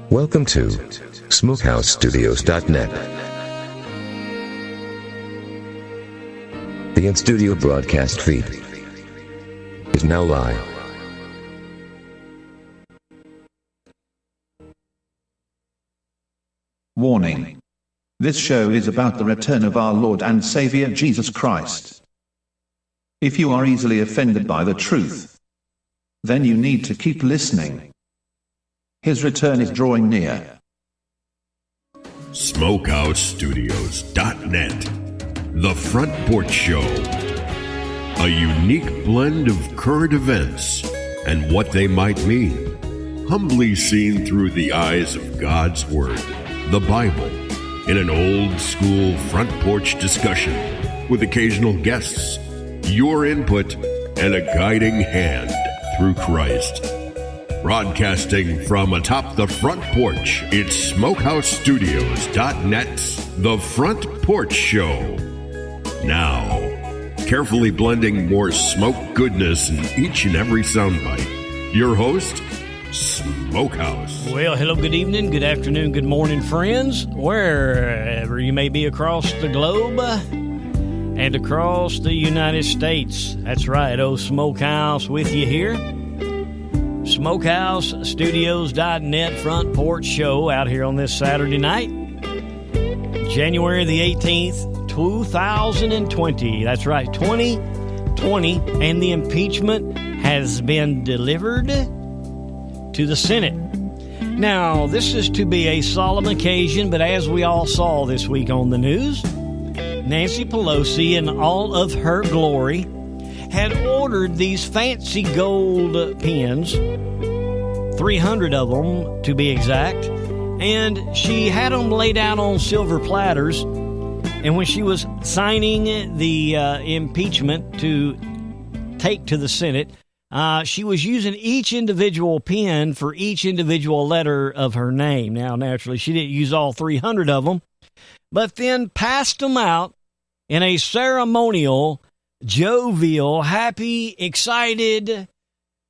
Welcome to SmokeHouseStudios.net. The in-studio broadcast feed is now live. Warning. This show is about the return of our Lord and Savior Jesus Christ. If you are easily offended by the truth, then you need to keep listening. His return is drawing near. SmokeHouseStudios.net. The Front Porch Show. A unique blend of current events and what they might mean. Humbly seen through the eyes of God's Word, the Bible, in an old-school front porch discussion with occasional guests, your input, and a guiding hand through Christ. Broadcasting from atop the front porch, it's SmokeHouseStudios.net's The Front Porch Show. Now, carefully blending more smoke goodness in each and every soundbite, your host, Smokehouse. Well, hello, good evening, good afternoon, good morning, friends, wherever you may be across the globe and across the United States. That's right, old Smokehouse with you here. SmokeHouseStudios.net Front Porch Show out here on this Saturday night, January the 18th, 2020. That's right, 2020, and the impeachment has been delivered to the Senate. Now, this is to be a solemn occasion, but as we all saw this week on the news, Nancy Pelosi, in all of her glory, had ordered these fancy gold pens, 300 of them to be exact, and she had them laid out on silver platters. And when she was signing the impeachment to take to the Senate, she was using each individual pen for each individual letter of her name. Now, naturally, she didn't use all 300 of them, but then passed them out in a ceremonial, jovial, happy, excited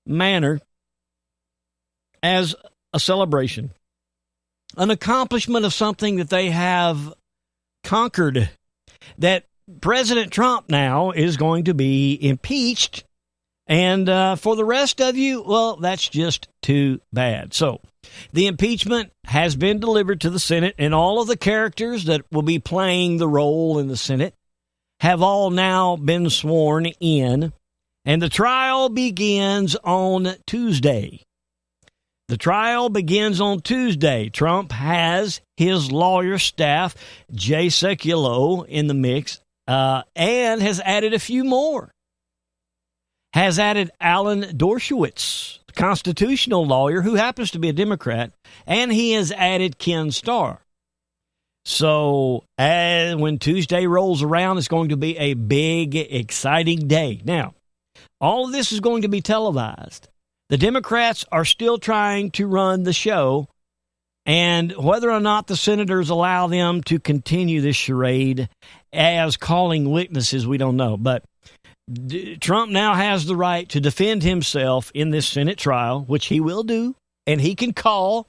manner as a celebration, an accomplishment of something that they have conquered, that President Trump now is going to be impeached. And for the rest of you, well, that's just too bad. So the impeachment has been delivered to the Senate, and all of the characters that will be playing the role in the Senate have all now been sworn in, and the trial begins on Tuesday. The trial begins on Tuesday. Trump has his lawyer staff, Jay Sekulow, in the mix, and has added a few more. Has added Alan Dershowitz, the constitutional lawyer who happens to be a Democrat, and he has added Ken Starr. So when Tuesday rolls around, it's going to be a big, exciting day. Now, all of this is going to be televised. The Democrats are still trying to run the show, and whether or not the senators allow them to continue this charade as calling witnesses, we don't know. But Trump now has the right to defend himself in this Senate trial, which he will do, and he can call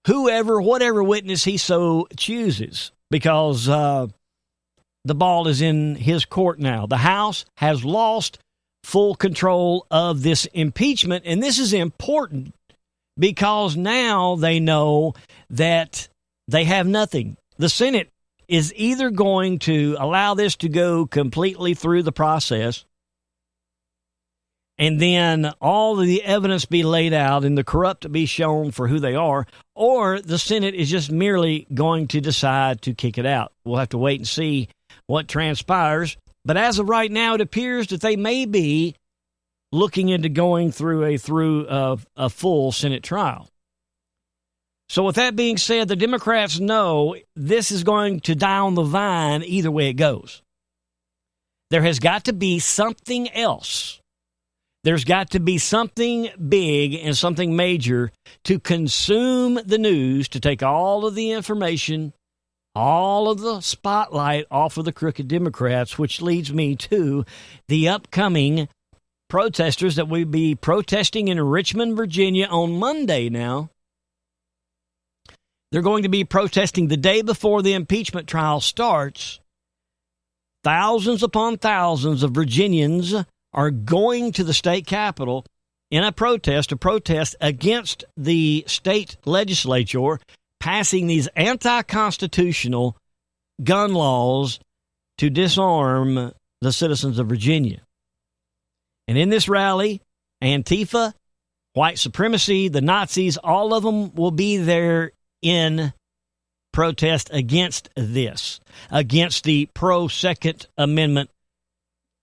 whoever, whatever witness he so chooses, because the ball is in his court now. The House has lost full control of this impeachment, and this is important because now they know that they have nothing. The Senate is either going to allow this to go completely through the process and then all of the evidence be laid out and the corrupt be shown for who they are, or the Senate is just merely going to decide to kick it out. We'll have to wait and see what transpires. But as of right now, it appears that they may be looking into going through a full Senate trial. So with that being said, the Democrats know this is going to die on the vine either way it goes. There has got to be something else. There's got to be something big and something major to consume the news, to take all of the information, all of the spotlight off of the crooked Democrats, which leads me to the upcoming protesters that will be protesting in Richmond, Virginia on Monday now They're going to be protesting the day before the impeachment trial starts. Thousands upon thousands of Virginians are going to the state capitol in a protest against the state legislature passing these anti-constitutional gun laws to disarm the citizens of Virginia. And in this rally, Antifa, white supremacy, the Nazis, all of them will be there in protest against this, against the pro-Second Amendment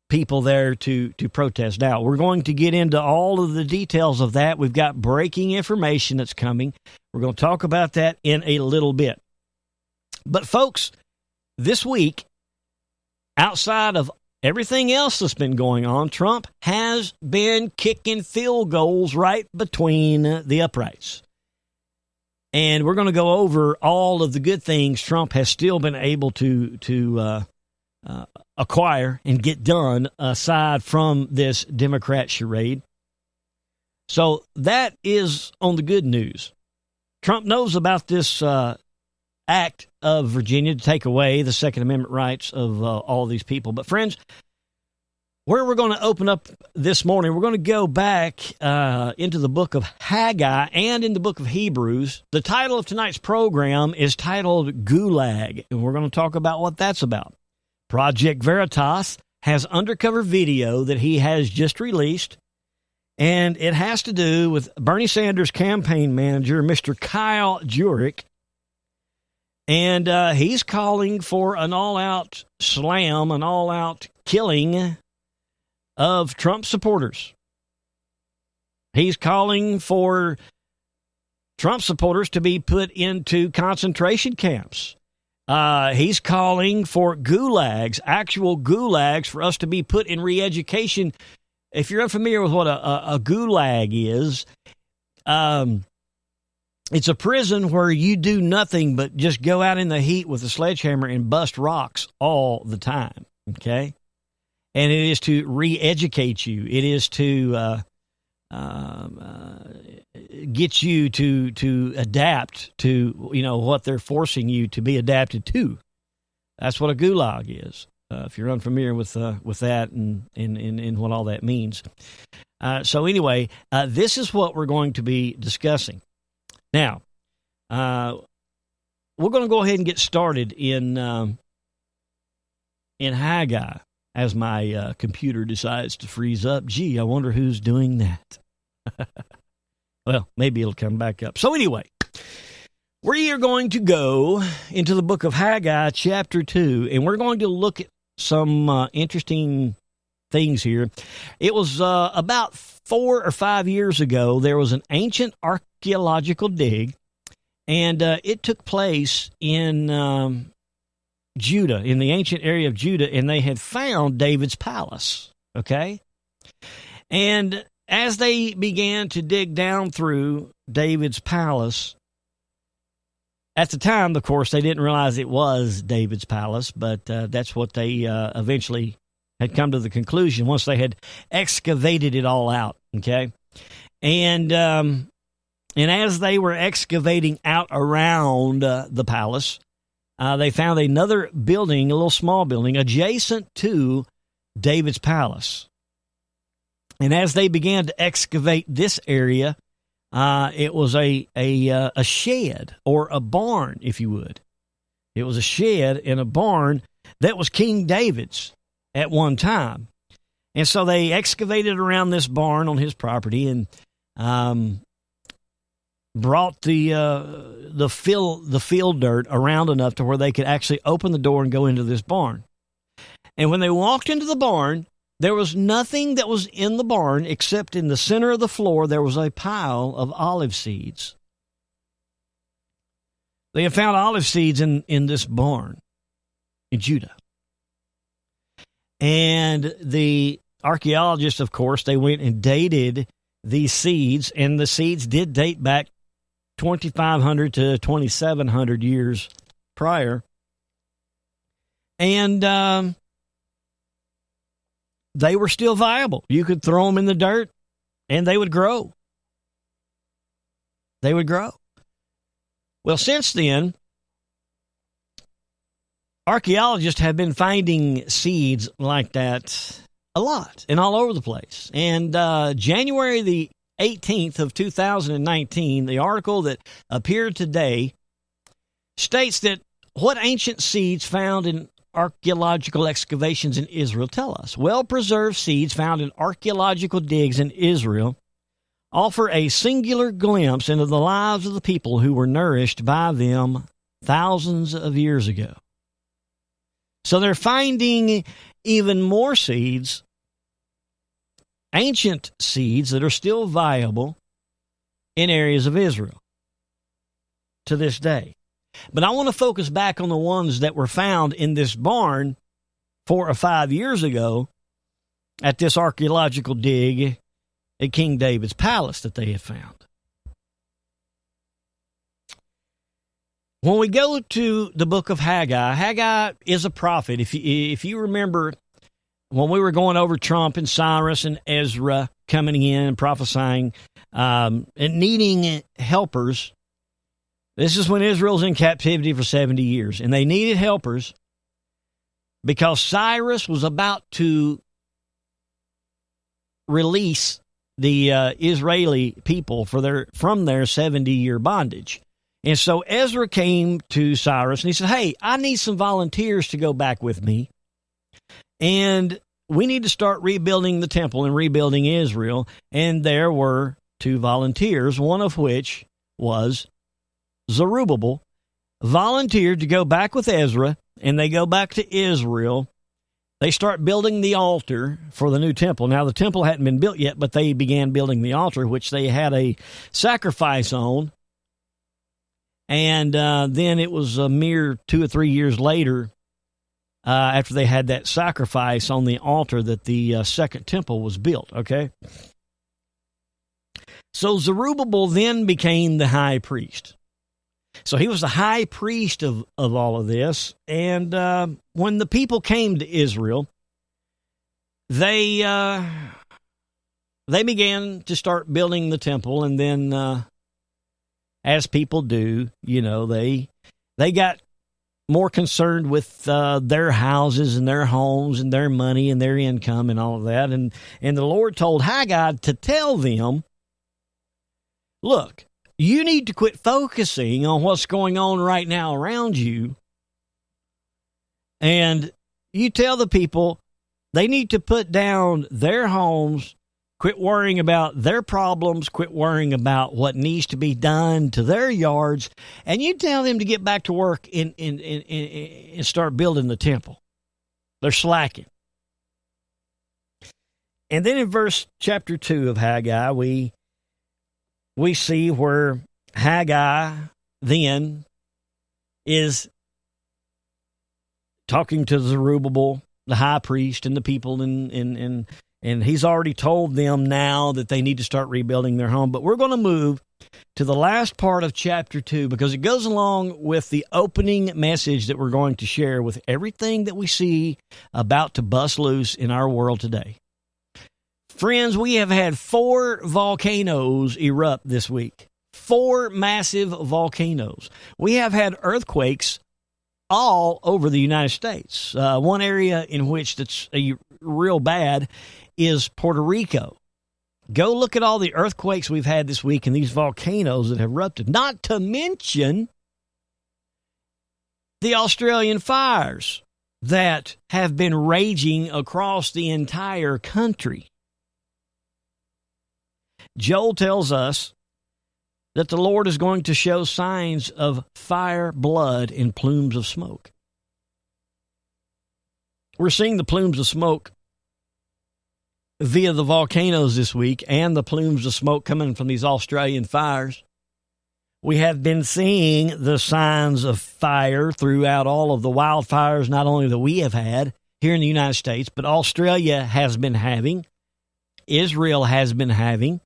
people there to protest. Now, we're going to get into all of the details of that. We've got breaking information that's coming. We're going to talk about that in a little bit. But, folks, this week, outside of everything else that's been going on, Trump has been kicking field goals right between the uprights. And we're going to go over all of the good things Trump has still been able to acquire and get done aside from this Democrat charade. So that is on the good news. Trump knows about this act of Virginia to take away the Second Amendment rights of all these people. But friends, where we're going to open up this morning, we're going to go back into the book of Haggai and in the book of Hebrews. The title of tonight's program is titled Gulag, and we're going to talk about what that's about. Project Veritas has undercover video that he has just released, and it has to do with Bernie Sanders' campaign manager, Mr. Kyle Jurek, and he's calling for an all-out slam, an all-out killing of Trump supporters. He's calling for Trump supporters to be put into concentration camps. He's calling for gulags, actual gulags, for us to be put in re-education. If you're unfamiliar with what a gulag is, it's a prison where you do nothing but just go out in the heat with a sledgehammer and bust rocks all the time, okay? And it is to re-educate you. It is to get you to adapt to what they're forcing you to be adapted to. That's what a gulag is. If you're unfamiliar with that and what all that means. So anyway, this is what we're going to be discussing. Now, we're going to go ahead and get started in Haggai. As my computer decides to freeze up. Gee, I wonder who's doing that. Well, maybe it'll come back up. So anyway, we are going to go into the book of Haggai, chapter 2, and we're going to look at some interesting things here. It was about 4 or 5 years ago, there was an ancient archaeological dig, and it took place in Judah, in the ancient area of Judah, and they had found David's palace, okay? And as they began to dig down through David's palace, at the time, of course, they didn't realize it was David's palace, but that's what they eventually had come to the conclusion once they had excavated it all out, okay? And as they were excavating out around the palace, they found another building, a little small building, adjacent to David's palace. And as they began to excavate this area, it was a shed or a barn, if you would. It was a shed and a barn that was King David's at one time. And so they excavated around this barn on his property and brought the field dirt around enough to where they could actually open the door and go into this barn. And when they walked into the barn, there was nothing that was in the barn except in the center of the floor there was a pile of olive seeds. They had found olive seeds in this barn in Judah. And the archaeologists, of course, they went and dated these seeds, and the seeds did date back 2,500 to 2,700 years prior. And they were still viable. You could throw them in the dirt, and they would grow. They would grow. Well, since then, archaeologists have been finding seeds like that a lot and all over the place. And January the 18th of 2019, the article that appeared today states that what ancient seeds found in archaeological excavations in Israel tell us. Well-preserved seeds found in archaeological digs in Israel offer a singular glimpse into the lives of the people who were nourished by them thousands of years ago. So they're finding even more seeds, ancient seeds that are still viable in areas of Israel to this day. But I want to focus back on the ones that were found in this barn 4 or 5 years ago at this archaeological dig at King David's palace that they had found. When we go to the book of Haggai, Haggai is a prophet. If you remember when we were going over Trump and Cyrus and Ezra coming in and prophesying and needing helpers, this is when Israel's in captivity for 70 years, and they needed helpers because Cyrus was about to release the Israeli people from their 70-year bondage. And so Ezra came to Cyrus and he said, hey, I need some volunteers to go back with me. And we need to start rebuilding the temple and rebuilding Israel. And there were 2 volunteers, one of which was Zerubbabel, volunteered to go back with Ezra, and they go back to Israel. They start building the altar for the new temple. Now, the temple hadn't been built yet, but they began building the altar, which they had a sacrifice on. And then it was a mere 2 or 3 years later, after they had that sacrifice on the altar, that the second temple was built, okay? So Zerubbabel then became the high priest. So he was the high priest of all of this. And when the people came to Israel, they began to start building the temple. And then, as people do, you know, they got more concerned with their houses and their homes and their money and their income and all of that. And the Lord told Haggai to tell them, look, you need to quit focusing on what's going on right now around you. And you tell the people they need to put down their homes, quit worrying about their problems, quit worrying about what needs to be done to their yards, and you tell them to get back to work and start building the temple. They're slacking. And then in chapter 2 of Haggai, we see where Haggai then is talking to Zerubbabel, the high priest, and the people, and he's already told them now that they need to start rebuilding their home. But we're going to move to the last part of chapter 2 because it goes along with the opening message that we're going to share with everything that we see about to bust loose in our world today. Friends, we have had 4 volcanoes erupt this week. 4 massive volcanoes. We have had earthquakes all over the United States. One area in which that's real bad is Puerto Rico. Go look at all the earthquakes we've had this week and these volcanoes that have erupted. Not to mention the Australian fires that have been raging across the entire country. Joel tells us that the Lord is going to show signs of fire, blood, and plumes of smoke. We're seeing the plumes of smoke via the volcanoes this week and the plumes of smoke coming from these Australian fires. We have been seeing the signs of fire throughout all of the wildfires, not only that we have had here in the United States, but Australia has been having, Israel has been having.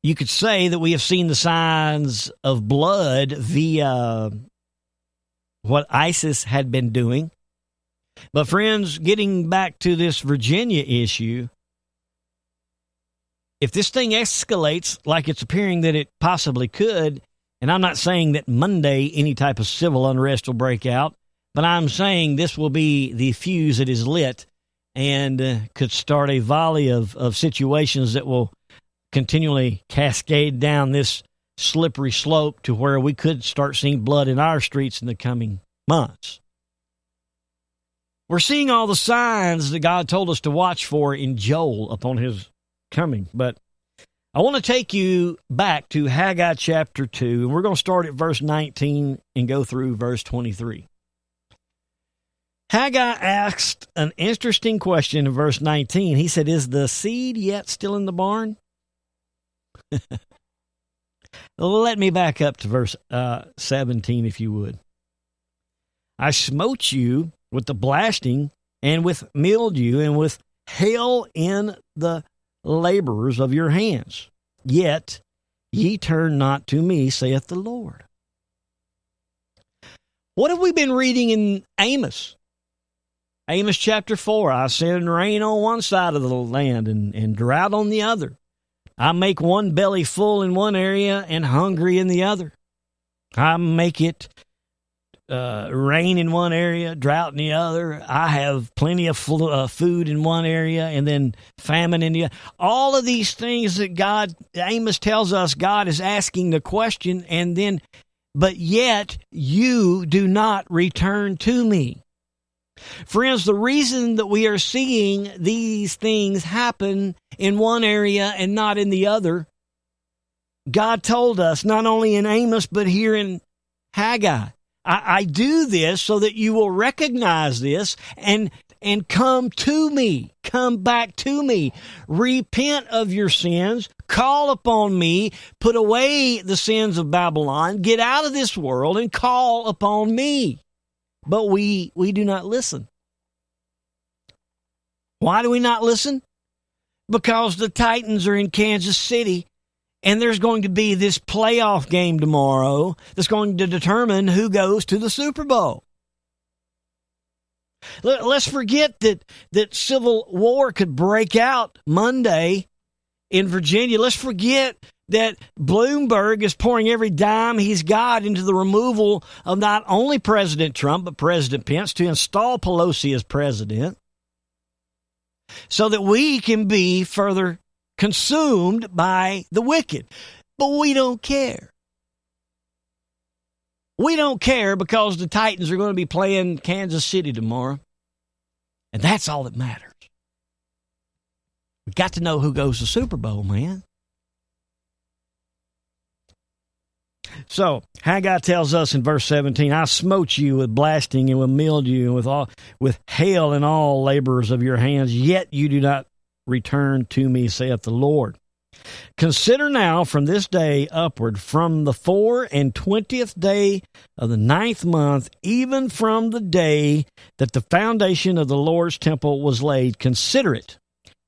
You could say that we have seen the signs of blood via what ISIS had been doing. But friends, getting back to this Virginia issue, if this thing escalates like it's appearing that it possibly could, And I'm not saying that Monday any type of civil unrest will break out, but I'm saying this will be the fuse that is lit and could start a volley of situations that will continually cascade down this slippery slope to where we could start seeing blood in our streets in the coming months. We're seeing all the signs that God told us to watch for in Joel upon his coming, but I want to take you back to Haggai chapter 2, and we're going to start at verse 19 and go through verse 23. Haggai asked an interesting question in verse 19. He said, "Is the seed yet still in the barn?" Let me back up to verse 17, if you would. "I smote you with the blasting and with mildew and with hail in the laborers of your hands. Yet ye turn not to me, saith the Lord." What have we been reading in Amos? Amos chapter 4, "I send rain on one side of the land and drought on the other. I make one belly full in one area and hungry in the other. I make it rain in one area, drought in the other. I have plenty of food in one area and then famine in the other." All of these things that Amos tells us, God is asking the question, and then, "But yet you do not return to me." Friends, the reason that we are seeing these things happen in one area and not in the other, God told us not only in Amos, but here in Haggai. I do this so that you will recognize this and come to me, come back to me, repent of your sins, call upon me, put away the sins of Babylon, get out of this world and call upon me. But we do not listen. Why do we not listen? Because the Titans are in Kansas City, and there's going to be this playoff game tomorrow that's going to determine who goes to the Super Bowl. Let's forget that civil war could break out Monday in Virginia. Let's forget that Bloomberg is pouring every dime he's got into the removal of not only President Trump, but President Pence to install Pelosi as president so that we can be further consumed by the wicked. But we don't care. We don't care because the Titans are going to be playing Kansas City tomorrow. And that's all that matters. We've got to know who goes to the Super Bowl, man. So Haggai tells us in verse 17, "I smote you with blasting and with mildew and with hail and all laborers of your hands, yet you do not return to me, saith the Lord. Consider now from this day upward, from the 24th day of the 9th month, even from the day that the foundation of the Lord's temple was laid, consider it.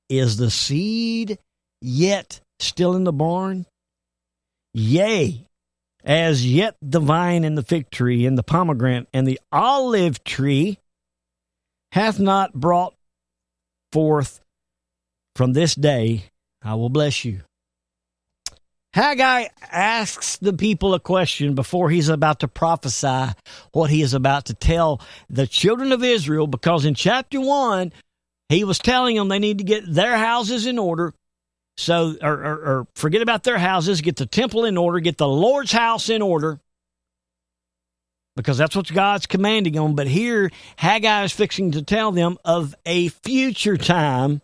Is the seed yet still in the barn? Yea, as yet the vine and the fig tree and the pomegranate and the olive tree hath not brought forth. From this day I will bless you." Haggai asks the people a question before he's about to prophesy what he is about to tell the children of Israel, because in chapter 1, he was telling them they need to get their houses in order. So, or forget about their houses, get the temple in order, get the Lord's house in order, because that's what God's commanding them. But here, Haggai is fixing to tell them of a future time,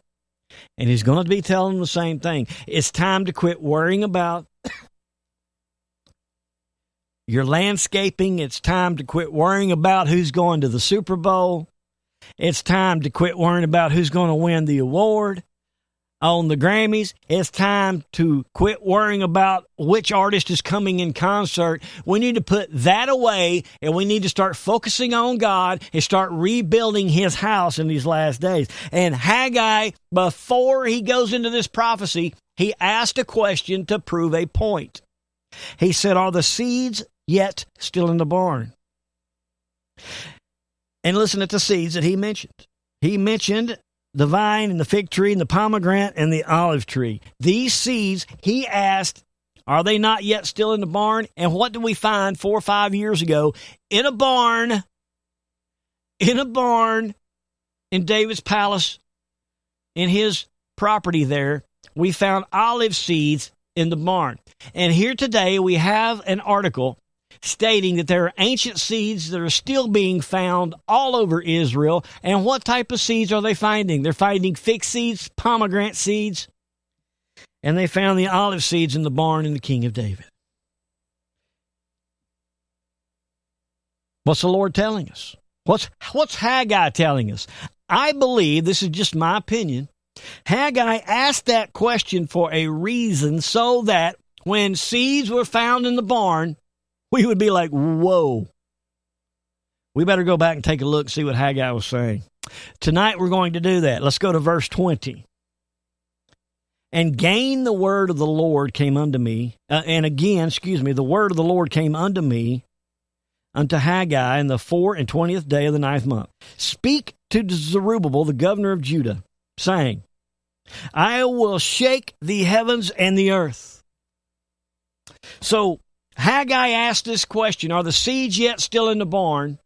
and he's going to be telling them the same thing. It's time to quit worrying about your landscaping. It's time to quit worrying about who's going to the Super Bowl. It's time to quit worrying about who's going to win the award on the Grammys. It's time to quit worrying about which artist is coming in concert. We need to put that away, and we need to start focusing on God and start rebuilding his house in these last days. And Haggai, before he goes into this prophecy, he asked a question to prove a point. He said, "Are the seeds yet still in the barn?" And listen at the seeds that he mentioned. He mentioned the vine and the fig tree and the pomegranate and the olive tree. These seeds, he asked, Are they not yet still in the barn? And what did we find 4 or 5 years ago? In a barn in David's palace, in his property there, we found olive seeds in the barn. And here today we have an article stating that there are ancient seeds that are still being found all over Israel. And what type of seeds are they finding? They're finding fig seeds, pomegranate seeds, and they found the olive seeds in the barn in the King of David. What's the Lord telling us? What's Haggai telling us? I believe, this is just my opinion, Haggai asked that question for a reason so that when seeds were found in the barn, we would be like, whoa. We better go back and take a look and see what Haggai was saying. Tonight we're going to do that. Let's go to verse 20. And again the word of the Lord came unto me, the word of the Lord came unto me, unto Haggai in the 24th day of the 9th month. Speak to Zerubbabel, the governor of Judah, saying, I will shake the heavens and the earth. So Haggai asked this question, are the seeds yet still in the barn?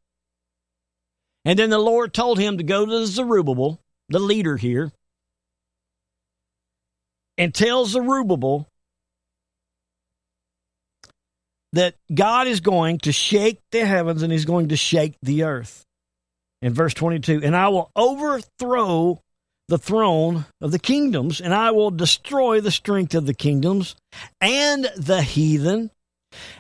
And then the Lord told him to go to Zerubbabel, the leader here, and tell Zerubbabel that God is going to shake the heavens and he's going to shake the earth. In verse 22, and I will overthrow the throne of the kingdoms, and I will destroy the strength of the kingdoms and the heathen,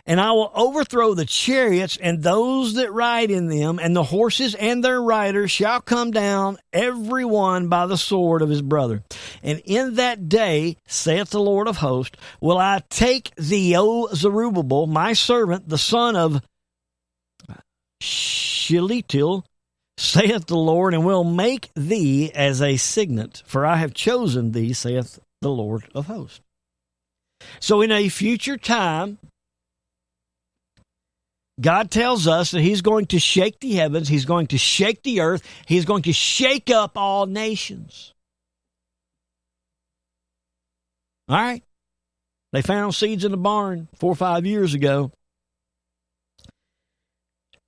and I will overthrow the chariots and those that ride in them, and the horses and their riders shall come down, every one by the sword of his brother. And in that day, saith the Lord of hosts, will I take thee, O Zerubbabel, my servant, the son of Shealtiel, saith the Lord, and will make thee as a signet, for I have chosen thee, saith the Lord of hosts. So in a future time, God tells us that he's going to shake the heavens, he's going to shake the earth, he's going to shake up all nations. All right. They found seeds in the barn 4 or 5 years ago.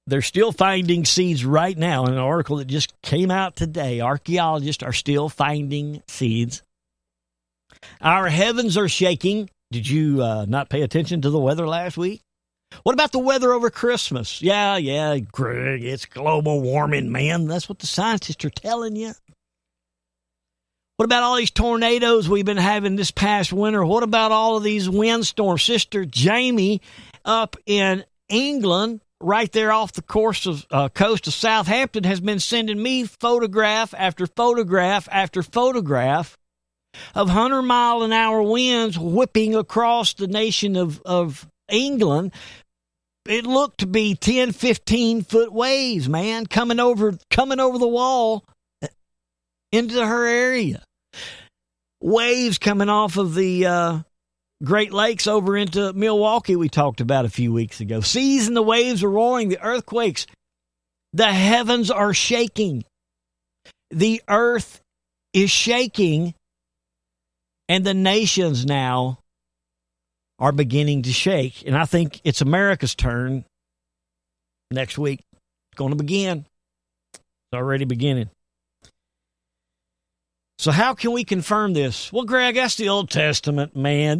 They're still finding seeds right now. In an article that just came out today, archaeologists are still finding seeds. Our heavens are shaking. Did you not pay attention to the weather last week? What about the weather over Christmas? Yeah, Greg, it's global warming, man. That's what the scientists are telling you. What about all these tornadoes we've been having this past winter? What about all of these windstorms? Sister Jamie up in England, right there off the coast of Southampton, has been sending me photograph after photograph after photograph of 100-mile-an-hour winds whipping across the nation of England. It looked to be 10, 15-foot waves, man, coming over the wall into her area. Waves coming off of the Great Lakes over into Milwaukee we talked about a few weeks ago. Seas and the waves are roaring, the earthquakes. The heavens are shaking. The earth is shaking, and the nations now are beginning to shake. And I think it's America's turn next week. It's going to begin. It's already beginning. So how can we confirm this? Well, Greg, that's the Old Testament, man.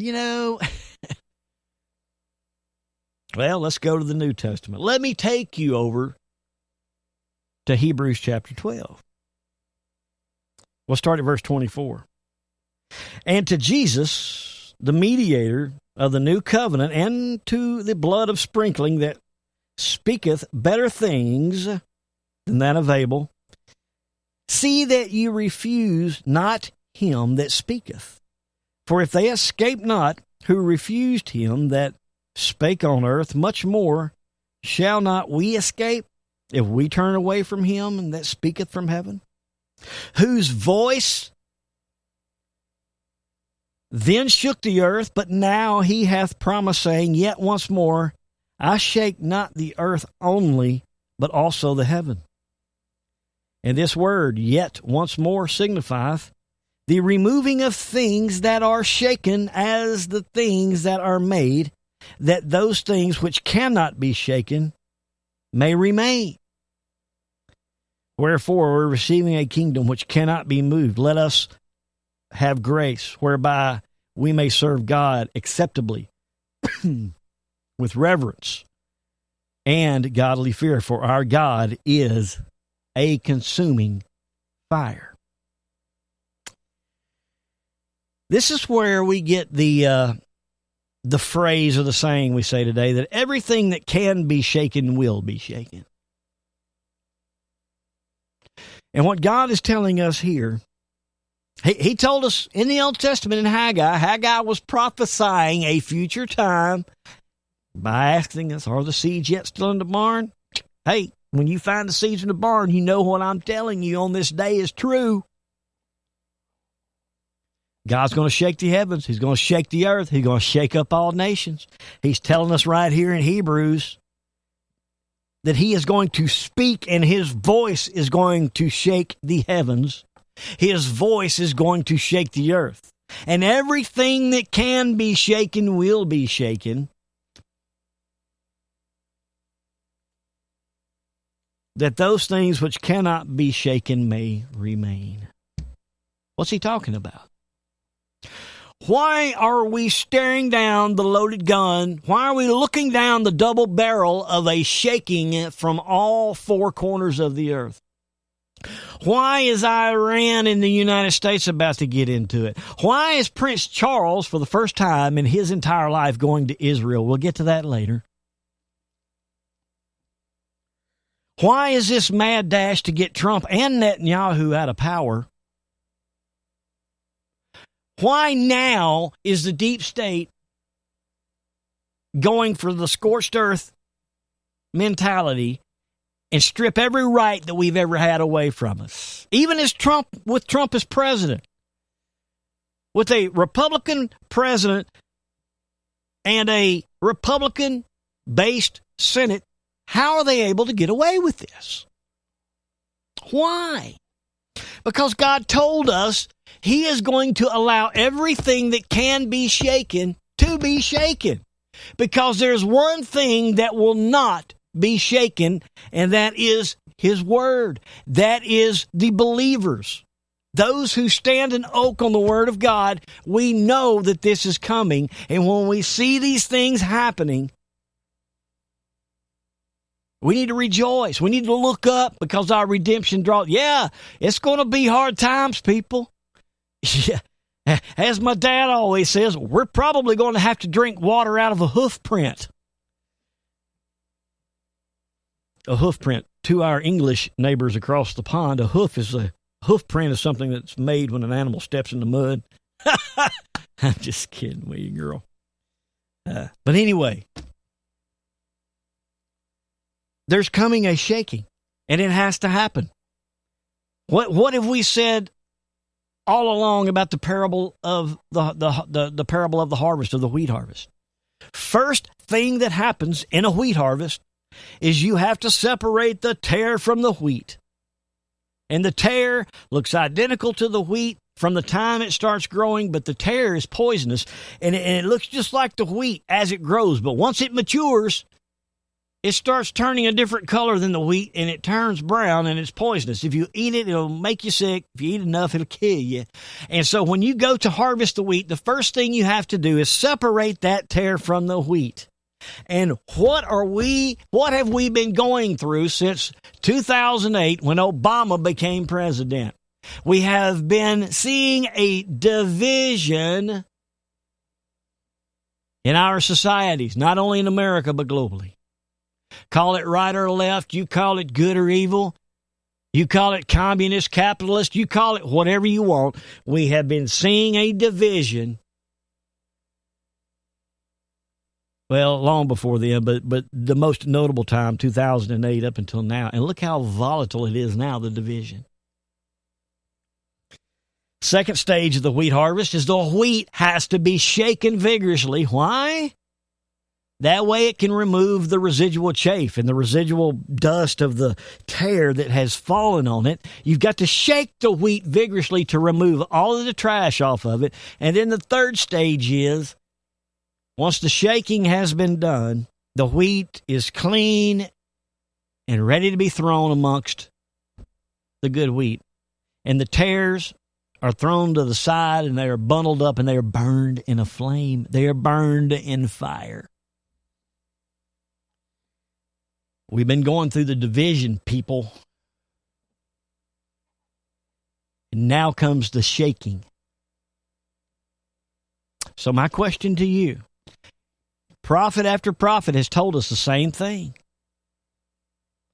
Well, let's go to the New Testament. Let me take you over to Hebrews chapter 12. We'll start at verse 24. And to Jesus, the mediator of the new covenant, and to the blood of sprinkling that speaketh better things than that of Abel, see that you refuse not him that speaketh. For if they escape not who refused him that spake on earth, much more shall not we escape if we turn away from him and that speaketh from heaven, whose voice then shook the earth, but now he hath promised, saying, yet once more I shake not the earth only, but also the heaven. And this word, yet once more, signifieth the removing of things that are shaken as the things that are made, that those things which cannot be shaken may remain. Wherefore, we're receiving a kingdom which cannot be moved. Let us have grace whereby we may serve God acceptably with reverence and godly fear, for our God is a consuming fire. This is where we get the phrase or the saying we say today, that everything that can be shaken will be shaken. And what God is telling us here, He told us in the Old Testament in Haggai. Haggai was prophesying a future time by asking us, are the seeds yet still in the barn? Hey, when you find the seeds in the barn, you know what I'm telling you on this day is true. God's going to shake the heavens. He's going to shake the earth. He's going to shake up all nations. He's telling us right here in Hebrews that He is going to speak and His voice is going to shake the heavens. His voice is going to shake the earth. And everything that can be shaken will be shaken. That those things which cannot be shaken may remain. What's He talking about? Why are we staring down the loaded gun? Why are we looking down the double barrel of a shaking from all four corners of the earth? Why is Iran in the United States about to get into it? Why is Prince Charles, for the first time in his entire life, going to Israel? We'll get to that later. Why is this mad dash to get Trump and Netanyahu out of power? Why now is the deep state going for the scorched earth mentality and strip every right that we've ever had away from us? Even with Trump as president, with a Republican president and a Republican-based Senate, how are they able to get away with this? Why? Because God told us He is going to allow everything that can be shaken to be shaken. Because there's one thing that will not be shaken, and that is His Word. That is the believers. Those who stand and oak on the Word of God, we know that this is coming. And when we see these things happening, we need to rejoice. We need to look up because our redemption draws. Yeah, it's going to be hard times, people. Yeah. As my dad always says, we're probably going to have to drink water out of a hoof print. A hoof print. To our English neighbors across the pond, a hoof print is something that's made when an animal steps in the mud. I'm just kidding with you, girl. But anyway, there's coming a shaking, and it has to happen. What have we said all along about the parable of the parable of the harvest, of the wheat harvest? First thing that happens in a wheat harvest is you have to separate the tare from the wheat. And the tare looks identical to the wheat from the time it starts growing, but the tare is poisonous, and it looks just like the wheat as it grows. But once it matures, it starts turning a different color than the wheat, and it turns brown, and it's poisonous. If you eat it, it'll make you sick. If you eat enough, it'll kill you. And so when you go to harvest the wheat, the first thing you have to do is separate that tare from the wheat. And what have we been going through since 2008 when Obama became president? We have been seeing a division in our societies, not only in America, but globally. Call it right or left. You call it good or evil. You call it communist, capitalist. You call it whatever you want. We have been seeing a division. Well, long before then, but the most notable time, 2008 up until now. And look how volatile it is now, the division. Second stage of the wheat harvest is the wheat has to be shaken vigorously. Why? That way it can remove the residual chaff and the residual dust of the tear that has fallen on it. You've got to shake the wheat vigorously to remove all of the trash off of it. And then the third stage is, once the shaking has been done, the wheat is clean and ready to be thrown amongst the good wheat. And the tares are thrown to the side, and they are bundled up, and they are burned in a flame. They are burned in fire. We've been going through the division, people. And now comes the shaking. So my question to you, prophet after prophet has told us the same thing.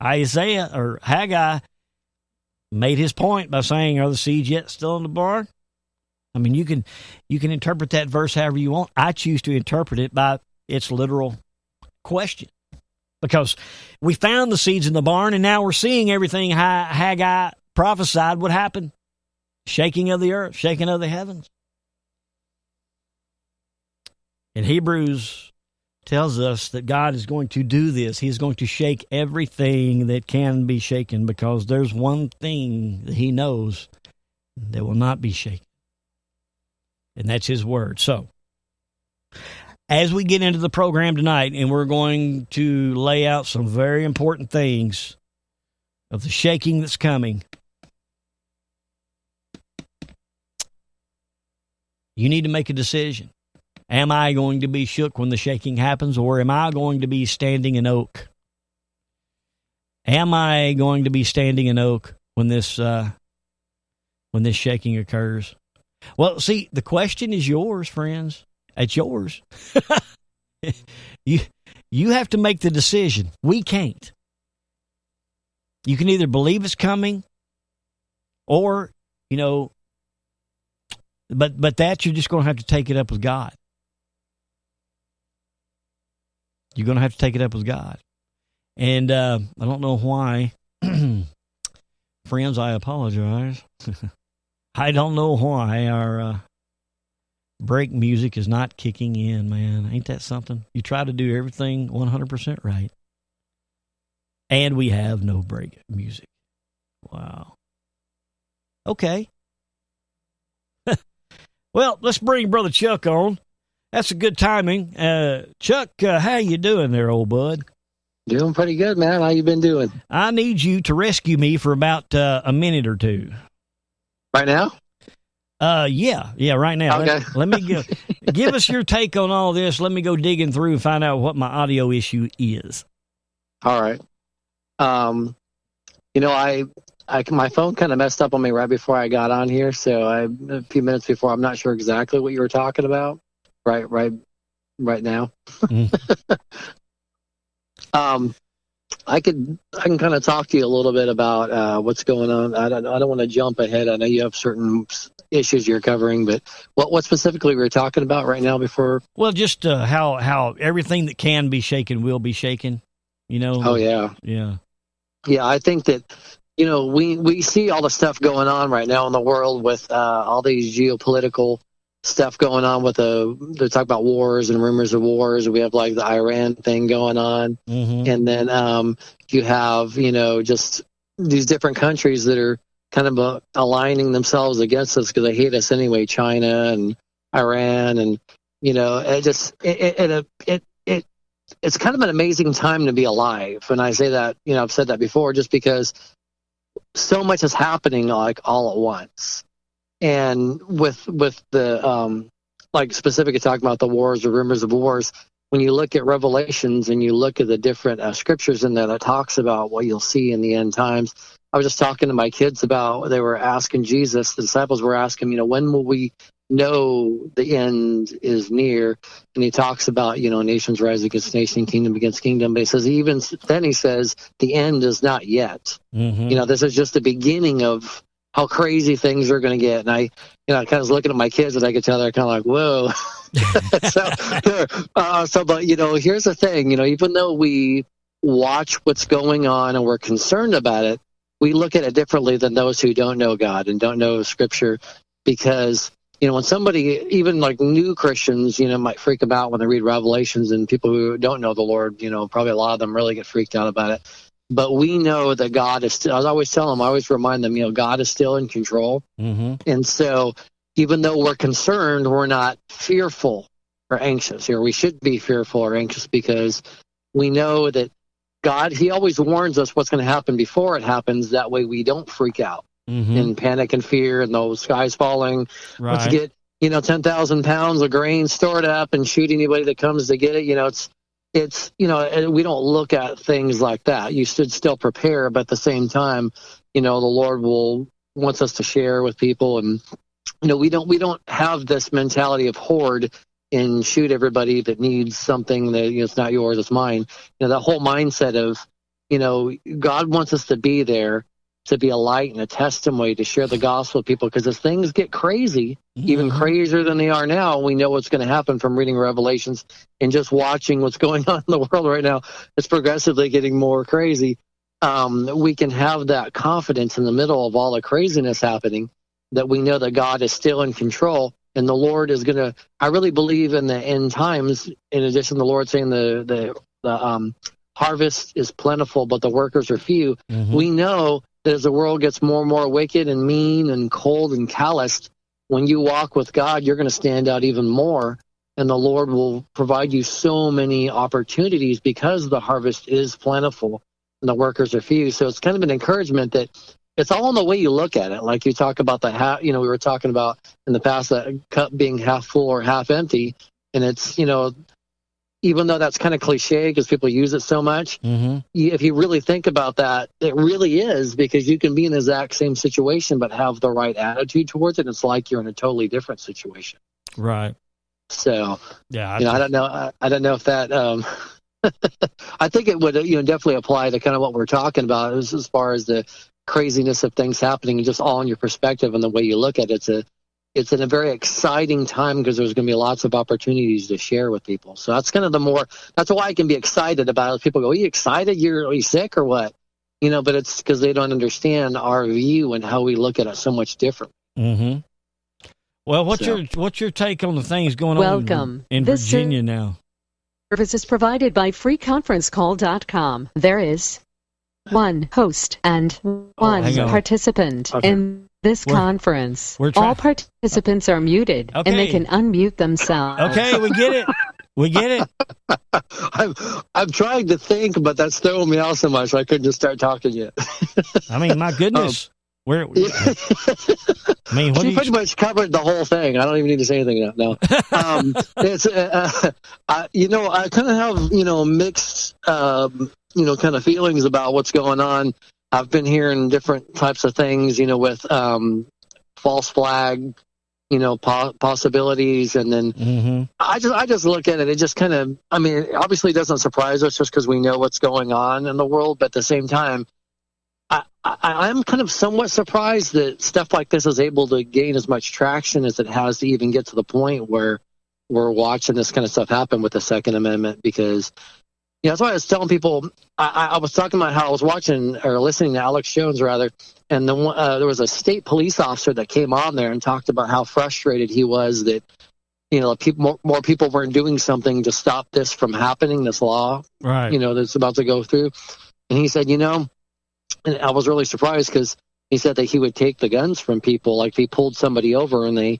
Isaiah or Haggai made his point by saying, are the seeds yet still in the barn? I mean, you can interpret that verse however you want. I choose to interpret it by its literal question. Because we found the seeds in the barn, and now we're seeing everything Haggai prophesied would happen. Shaking of the earth, shaking of the heavens. And Hebrews tells us that God is going to do this. He's going to shake everything that can be shaken, because there's one thing that he knows that will not be shaken. And that's his word. So, as we get into the program tonight, and we're going to lay out some very important things of the shaking that's coming, you need to make a decision. Am I going to be shook when the shaking happens, or am I going to be standing in oak? Am I going to be standing in oak when this shaking occurs? Well, see, the question is yours, friends. It's yours. You have to make the decision. We can't. You can either believe it's coming, or, but that you're just going to have to take it up with God. You're going to have to take it up with God. And I don't know why. Friends, I apologize. I don't know why our break music is not kicking in, man. Ain't that something? You try to do everything 100% right, and we have no break music. Wow. Okay. Well, let's bring Brother Chuck on. That's a good timing. Chuck, how you doing there, old bud? Doing pretty good, man. How you been doing? I need you to rescue me for about a minute or two. Right now? Yeah, right now. Okay. Let me give us your take on all this. Let me go digging through and find out what my audio issue is. All right. My phone kind of messed up on me right before I got on here, so a few minutes before, I'm not sure exactly what you were talking about. Right now. I can kind of talk to you a little bit about what's going on. I don't want to jump ahead. I know you have certain issues you're covering, but what specifically we're talking about right now before? Well, just how everything that can be shaken will be shaken. Oh yeah. Yeah, I think that we see all the stuff going on right now in the world with all these geopolitical stuff going on with they talk about wars and rumors of wars. We have like the Iran thing going on. Mm-hmm. And then you have, just these different countries that are kind of aligning themselves against us because they hate us anyway, China and Iran. And, it's kind of an amazing time to be alive. And I say that, I've said that before, just because so much is happening like all at once. And with the like specifically talking about the wars or rumors of wars, when you look at Revelations and you look at the different scriptures in there that talks about what you'll see in the end times. I was just talking to my kids about, they were asking Jesus, the disciples were asking, when will we know the end is near? And he talks about, nations rise against nation, kingdom against kingdom. But he says, even then he says, the end is not yet. Mm-hmm. This is just the beginning of how crazy things are going to get. And I kind of was looking at my kids, and I could tell they're kind of like, whoa. But here's the thing, even though we watch what's going on and we're concerned about it, we look at it differently than those who don't know God and don't know Scripture, because when somebody, even like new Christians, might freak them out when they read Revelations, and people who don't know the Lord, probably a lot of them really get freaked out about it. But we know that God is still, I always tell them, I always remind them, God is still in control. Mm-hmm. And so even though we're concerned, we're not fearful or anxious. We should be fearful or anxious because we know that God, he always warns us what's going to happen before it happens. That way we don't freak out in panic and fear and those skies falling. Right. Let's get, 10,000 pounds of grain stored up and shoot anybody that comes to get it. It's we don't look at things like that. You should still prepare, but at the same time, the Lord wants us to share with people, and we don't have this mentality of hoard and shoot everybody that needs something that it's not yours, it's mine. That whole mindset of God wants us to be there, to be a light and a testimony, to share the gospel with people, because as things get crazy, even crazier than they are now, we know what's going to happen from reading Revelations and just watching what's going on in the world right now. It's progressively getting more crazy. We can have that confidence in the middle of all the craziness happening, that we know that God is still in control, and the Lord is going to, I really believe in the end times, in addition to the Lord saying the harvest is plentiful, but the workers are few. We know that as the world gets more and more wicked and mean and cold and calloused, when you walk with God, you're going to stand out even more, and the Lord will provide you so many opportunities because the harvest is plentiful and the workers are few. So it's kind of an encouragement that it's all in the way you look at it. Like you talk about the half, we were talking about in the past, that cup being half full or half empty, and it's, even though that's kind of cliche because people use it so much, if you really think about that, it really is, because you can be in the exact same situation but have the right attitude towards it. It's like you're in a totally different situation. Right. So, yeah, I don't know. I don't know if that. I think it would, definitely apply to kind of what we're talking about as far as the craziness of things happening, and just all in your perspective and the way you look at it. It's in a very exciting time because there's going to be lots of opportunities to share with people. So that's kind of that's why I can be excited about it. People go, are you excited? Are you sick or what? But it's because they don't understand our view and how we look at it so much different. Mm-hmm. Well, what's your take on the things going on in Virginia now? Service is provided by freeconferencecall.com. There is one host and one participant in this conference. All participants are muted, and they can unmute themselves. Okay, we get it. We get it. I'm trying to think, but that's throwing me out so much I couldn't just start talking yet. I mean, my goodness. She pretty much covered the whole thing. I don't even need to say anything now. It's I kind of have mixed kind of feelings about what's going on. I've been hearing different types of things, with false flag, possibilities, and then I just look at it. It just kind of, obviously it doesn't surprise us just because we know what's going on in the world, but at the same time, I'm kind of somewhat surprised that stuff like this is able to gain as much traction as it has to even get to the point where we're watching this kind of stuff happen with the Second Amendment, because that's why I was telling people, I was talking about how I was watching or listening to Alex Jones rather, and there was a state police officer that came on there and talked about how frustrated he was that more people weren't doing something to stop this from happening, this law, right? That's about to go through. And he said, and I was really surprised because he said that he would take the guns from people, like he pulled somebody over and they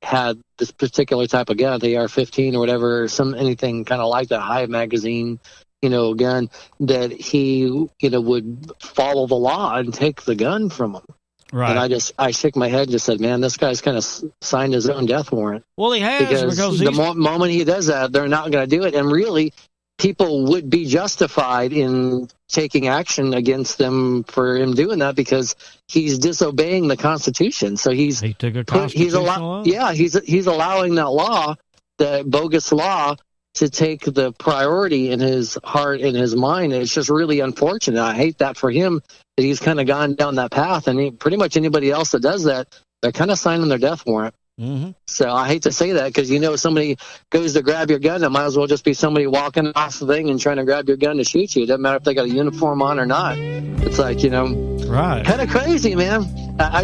had this particular type of gun, the AR-15 or whatever, anything kind of like that, high magazine, gun, that he, would follow the law and take the gun from them. Right. And I shook my head and just said, man, this guy's kind of signed his own death warrant. Well, he has, because the moment he does that, they're not going to do it. And really, people would be justified in taking action against them for him doing that, because he's disobeying the Constitution. So he took a constitutional law? Yeah, he's allowing that law, the bogus law, to take the priority in his heart and his mind. And it's just really unfortunate. I hate that for him, that he's kind of gone down that path. And pretty much anybody else that does that, they're kind of signing their death warrant. Mm-hmm. So I hate to say that because, somebody goes to grab your gun, it might as well just be somebody walking off the thing and trying to grab your gun to shoot you. It doesn't matter if they got a uniform on or not. It's like, right, kind of crazy, man. I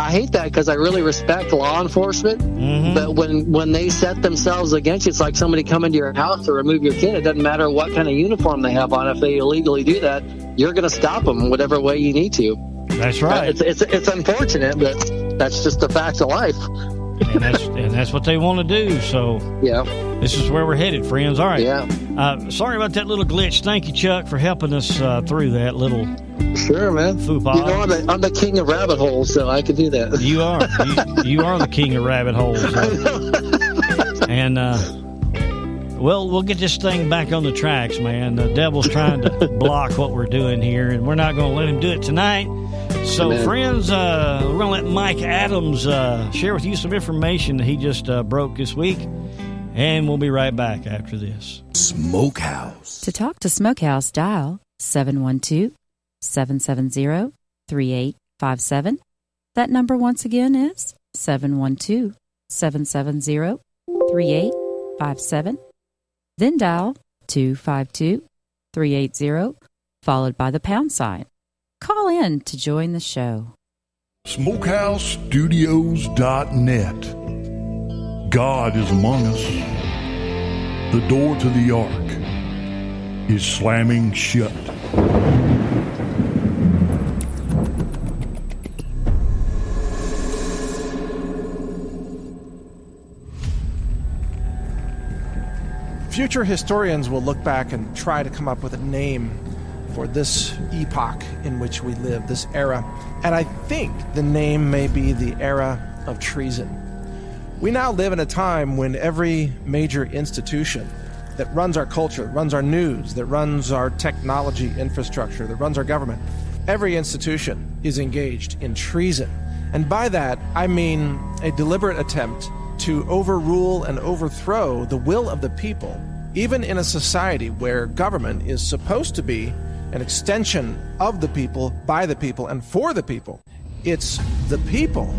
hate that because I really respect law enforcement. Mm-hmm. But when they set themselves against you, it's like somebody coming to your house to remove your kid. It doesn't matter what kind of uniform they have on. If they illegally do that, you're going to stop them whatever way you need to. That's right. It's unfortunate, but that's just the fact of life. and that's what they want to do. So yeah, this is where we're headed, friends. All right. Yeah. Sorry about that little glitch. Thank you, Chuck, for helping us through that little. Sure, man. Faux pas. I'm the king of rabbit holes, so I can do that. You are. You are the king of rabbit holes. And we'll get this thing back on the tracks, man. The devil's trying to block what we're doing here, and we're not going to let him do it tonight. So, Amen. friends, we're going to let Mike Adams share with you some information that he just broke this week, and we'll be right back after this. Smokehouse. To talk to Smokehouse, dial 712-770-3857. That number once again is 712-770-3857. Then dial 252-380, followed by the pound sign. Call in to join the show. SmokehouseStudios.net. God is among us. The door to the ark is slamming shut. Future historians will look back and try to come up with a name for this epoch in which we live, this era. And I think the name may be the era of treason. We now live in a time when every major institution that runs our culture, that runs our news, that runs our technology infrastructure, that runs our government, every institution is engaged in treason. And by that, I mean a deliberate attempt to overrule and overthrow the will of the people, even in a society where government is supposed to be an extension of the people, by the people, and for the people. It's the people,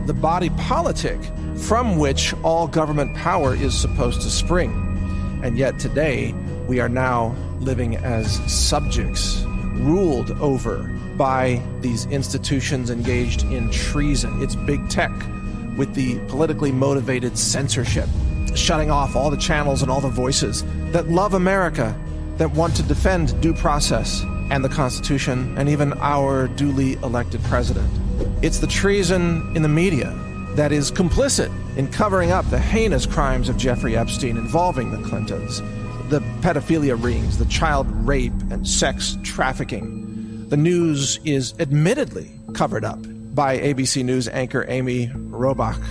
the body politic, from which all government power is supposed to spring. And yet today, we are now living as subjects, ruled over by these institutions engaged in treason. It's big tech with the politically motivated censorship, shutting off all the channels and all the voices that love America, that want to defend due process and the Constitution and even our duly elected president. It's the treason in the media that is complicit in covering up the heinous crimes of Jeffrey Epstein involving the Clintons, the pedophilia rings, the child rape and sex trafficking. The news is admittedly covered up by ABC News anchor Amy Robach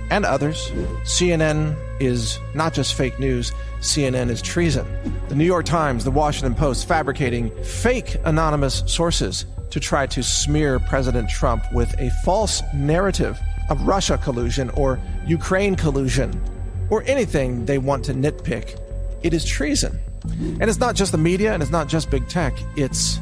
and others. CNN is not just fake news, CNN is treason. The New York Times, the Washington Post fabricating fake anonymous sources to try to smear President Trump with a false narrative of Russia collusion or Ukraine collusion or anything they want to nitpick. It is treason. And it's not just the media and it's not just big tech. It's,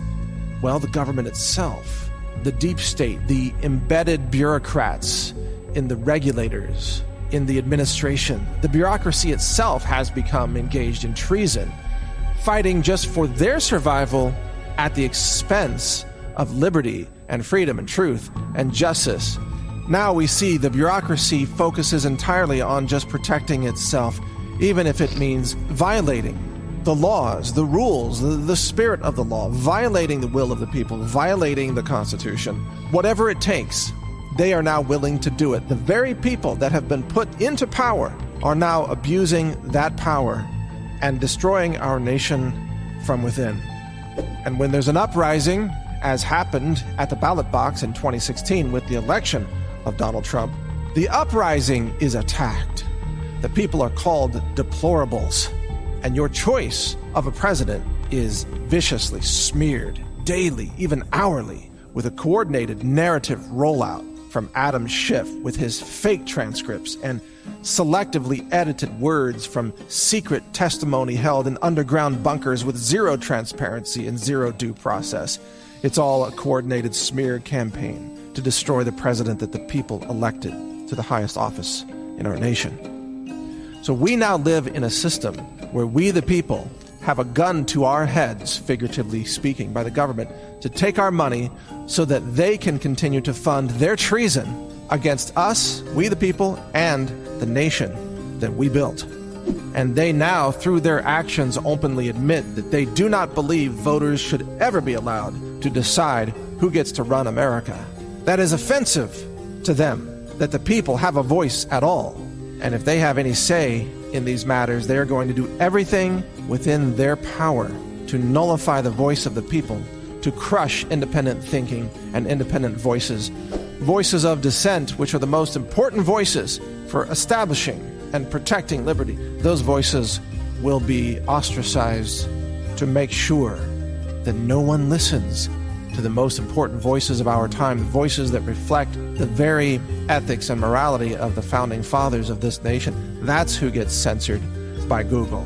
well, the government itself, the deep state, the embedded bureaucrats in the regulators, in the administration. The bureaucracy itself has become engaged in treason, fighting just for their survival at the expense of liberty and freedom and truth and justice. Now we see the bureaucracy focuses entirely on just protecting itself, even if it means violating the laws, the rules, the spirit of the law, violating the will of the people, violating the Constitution. Whatever it takes, they are now willing to do it. The very people that have been put into power are now abusing that power and destroying our nation from within. And when there's an uprising, as happened at the ballot box in 2016 with the election of Donald Trump, the uprising is attacked. The people are called deplorables, and your choice of a president is viciously smeared daily, even hourly, with a coordinated narrative rollout from Adam Schiff with his fake transcripts and selectively edited words from secret testimony held in underground bunkers with zero transparency and zero due process. It's all a coordinated smear campaign to destroy the president that the people elected to the highest office in our nation. So we now live in a system where we, the people, have a gun to our heads, figuratively speaking, by the government, to take our money so that they can continue to fund their treason against us, we the people, and the nation that we built. And they now, through their actions, openly admit that they do not believe voters should ever be allowed to decide who gets to run America. That is offensive to them, that the people have a voice at all. And if they have any say in these matters, they are going to do everything within their power to nullify the voice of the people, to crush independent thinking and independent voices, voices of dissent, which are the most important voices for establishing and protecting liberty. Those voices will be ostracized to make sure that no one listens to the most important voices of our time, the voices that reflect the very ethics and morality of the founding fathers of this nation. That's who gets censored by Google.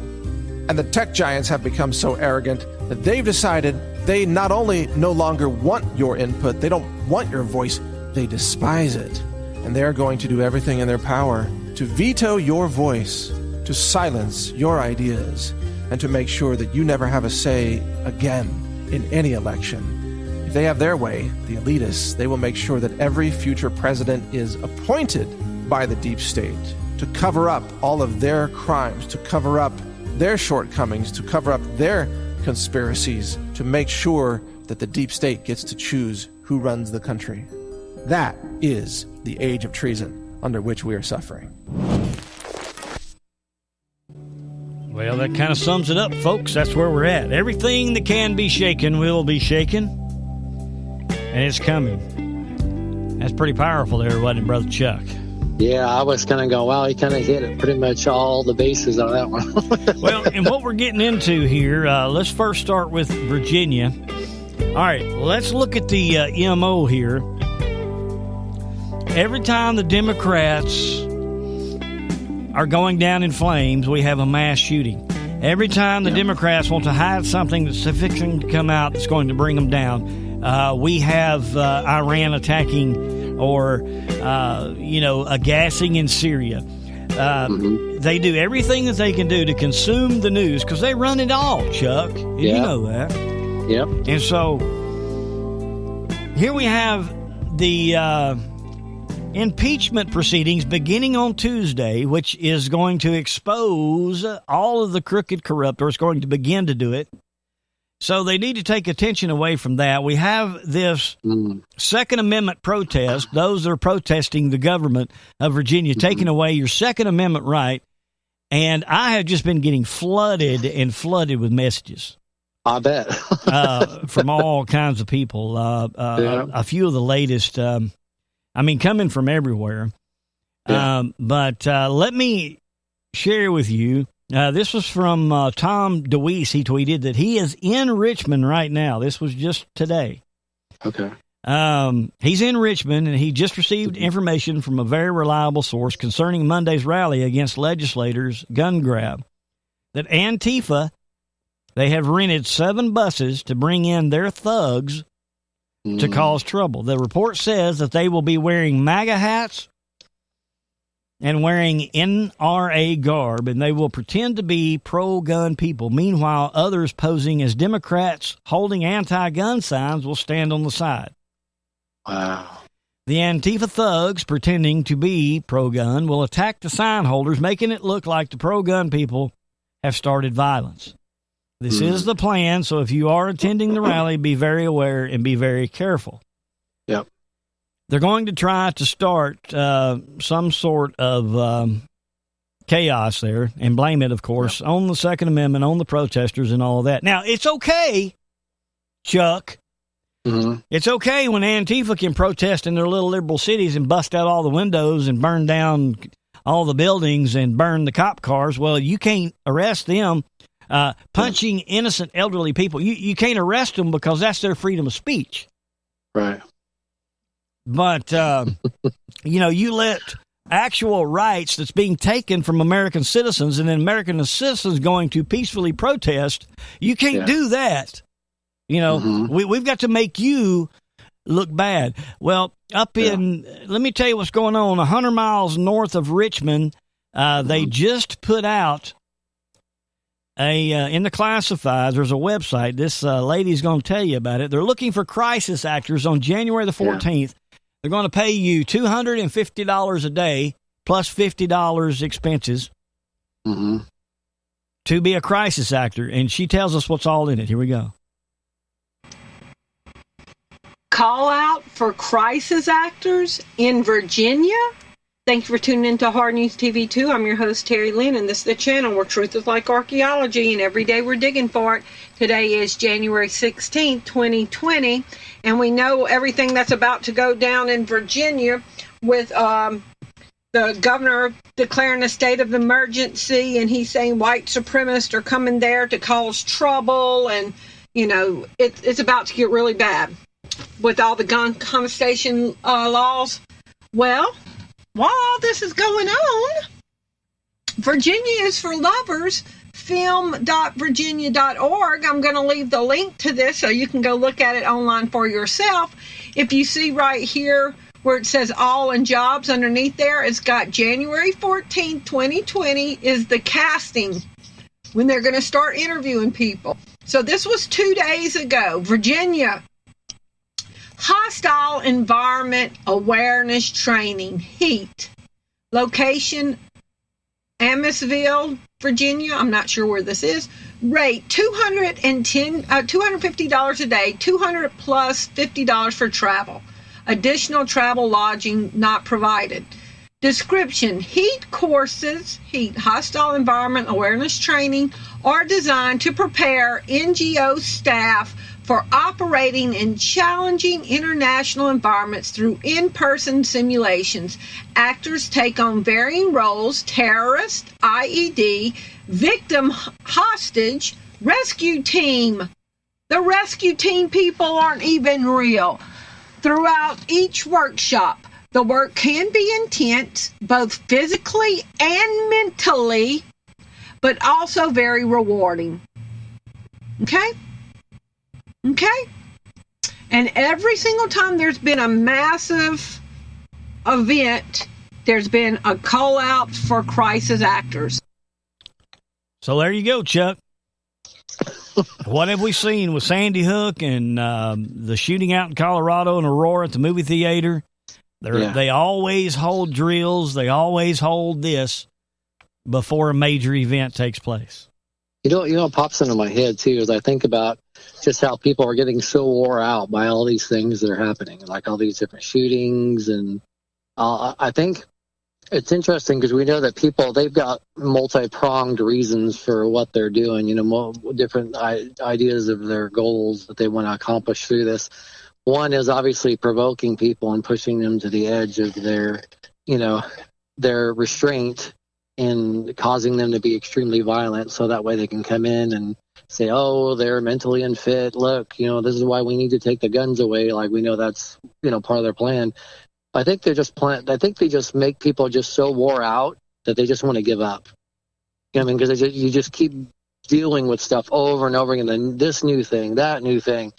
And the tech giants have become so arrogant that they've decided they not only no longer want your input, they don't want your voice, they despise it. And they're going to do everything in their power to veto your voice, to silence your ideas, and to make sure that you never have a say again in any election. If they have their way, the elitists, they will make sure that every future president is appointed by the deep state to cover up all of their crimes, to cover up their shortcomings, to cover up their conspiracies, to make sure that the deep state gets to choose who runs the country. That is the age of treason under which we are suffering. Well, that kind of sums it up, folks. That's where we're at. Everything that can be shaken will be shaken, and it's coming. That's pretty powerful there, wasn't it, Brother Chuck? Yeah, I was kind of going, wow, he kind of hit it pretty much all the bases on that one. Well, and what we're getting into here, let's first start with Virginia. All right, let's look at the MO here. Every time the Democrats are going down in flames, we have a mass shooting. Every time the Democrats want to hide something that's fixing to come out that's going to bring them down, we have Iran attacking or, a gassing in Syria. They do everything that they can do to consume the news because they run it all, Chuck. And you know that. Yep. And so here we have the impeachment proceedings beginning on Tuesday, which is going to expose all of the crooked corrupt, or it's going to begin to do it. So they need to take attention away from that. We have this Second Amendment protest, those that are protesting the government of Virginia, taking away your Second Amendment right. And I have just been getting flooded with messages. I bet. From all kinds of people. A few of the latest, coming from everywhere. Yeah. But let me share with you. This was from Tom DeWeese. He tweeted that he is in Richmond right now. This was just today. Okay. He's in Richmond, and he just received information from a very reliable source concerning Monday's rally against legislators' gun grab. That Antifa, they have rented 7 buses to bring in their thugs to cause trouble. The report says that they will be wearing MAGA hats and wearing NRA garb, and they will pretend to be pro-gun people. Meanwhile, others posing as Democrats holding anti-gun signs will stand on the side. Wow. The Antifa thugs, pretending to be pro-gun, will attack the sign holders, making it look like the pro-gun people have started violence. This is the plan, so if you are attending the rally, be very aware and be very careful. Yep. They're going to try to start some sort of chaos there and blame it, of course, on the Second Amendment, on the protesters and all of that. Now, it's okay, Chuck. It's okay when Antifa can protest in their little liberal cities and bust out all the windows and burn down all the buildings and burn the cop cars. Well, you can't arrest them punching innocent elderly people. You can't arrest them because that's their freedom of speech. Right. But, you let actual rights that's being taken from American citizens and then American citizens going to peacefully protest, you can't do that. We've got to make you look bad. Well, up in, let me tell you what's going on, 100 miles north of Richmond. They just put out in the classifieds, there's a website. This lady's going to tell you about it. They're looking for crisis actors on January the 14th. They're going to pay you $250 a day plus $50 expenses to be a crisis actor. And she tells us what's all in it. Here we go. Call out for crisis actors in Virginia. Thank you for tuning in to Hard News TV 2. I'm your host, Terry Lynn, and this is the channel where truth is like archaeology, and every day we're digging for it. Today is January 16th, 2020, and we know everything that's about to go down in Virginia with the governor declaring a state of emergency, and he's saying white supremacists are coming there to cause trouble, and, you know, it's about to get really bad with all the gun confiscation laws. Well, while all this is going on, Virginia is for Lovers, film.virginia.org. I'm going to leave the link to this so you can go look at it online for yourself. If you see right here where it says all and jobs underneath there, it's got January 14th, 2020 is the casting when they're going to start interviewing people. So this was 2 days ago. Virginia. Hostile Environment Awareness Training, HEAT. Location, Amisville, Virginia. I'm not sure where this is. Rate, $250 a day, $200 plus $50 for travel. Additional travel lodging not provided. Description, HEAT courses, HEAT, Hostile Environment Awareness Training, are designed to prepare NGO staff for operating in challenging international environments through in-person simulations. Actors take on varying roles: terrorist, IED, victim, hostage, rescue team. The rescue team people aren't even real. Throughout each workshop, the work can be intense, both physically and mentally, but also very rewarding. Okay? And every single time there's been a massive event, there's been a call out for crisis actors. So there you go, Chuck. What have we seen with Sandy Hook and the shooting out in Colorado and Aurora at the movie theater? They always hold drills. They always hold this before a major event takes place. You know what pops into my head, too, is I think about just how people are getting so wore out by all these things that are happening, like all these different shootings. And I think it's interesting because we know that people, they've got multi-pronged reasons for what they're doing, different ideas of their goals that they want to accomplish through this. One is obviously provoking people and pushing them to the edge of their restraint and causing them to be extremely violent, so that way they can come in and say, oh, they're mentally unfit. Look, this is why we need to take the guns away. Like, we know that's, part of their plan. I think they just make people just so wore out that they just want to give up. Because you just keep dealing with stuff over and over again, and this new thing, that new thing.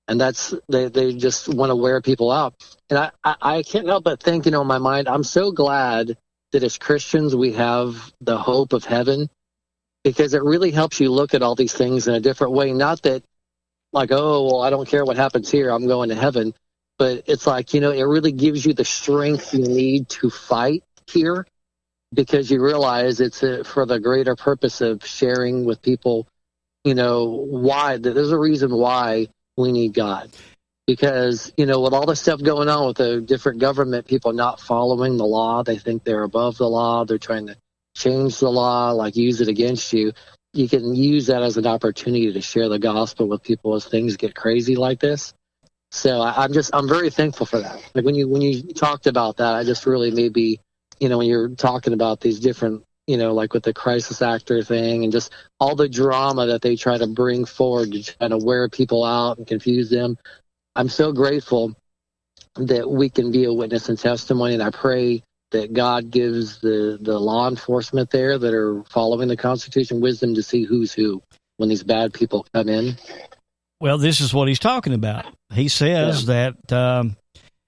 And they just want to wear people out. And I can't help but think, in my mind, I'm so glad that as Christians we have the hope of heaven, because it really helps you look at all these things in a different way. Not that like, oh, well, I don't care what happens here, I'm going to heaven. But it's like, it really gives you the strength you need to fight here, because you realize it's for the greater purpose of sharing with people, why. There's a reason why we need God. Because, with all the stuff going on with the different government people not following the law, they think they're above the law. They're trying to change the law, like use it against you. You can use that as an opportunity to share the gospel with people as things get crazy like this. So I'm very thankful for that. Like when you talked about that, I just really maybe, when you're talking about these different, like with the crisis actor thing and just all the drama that they try to bring forward to try to wear people out and confuse them. I'm so grateful that we can be a witness and testimony, and I pray that God gives the law enforcement there that are following the Constitution wisdom to see who's who when these bad people come in. Well, this is what he's talking about. He says that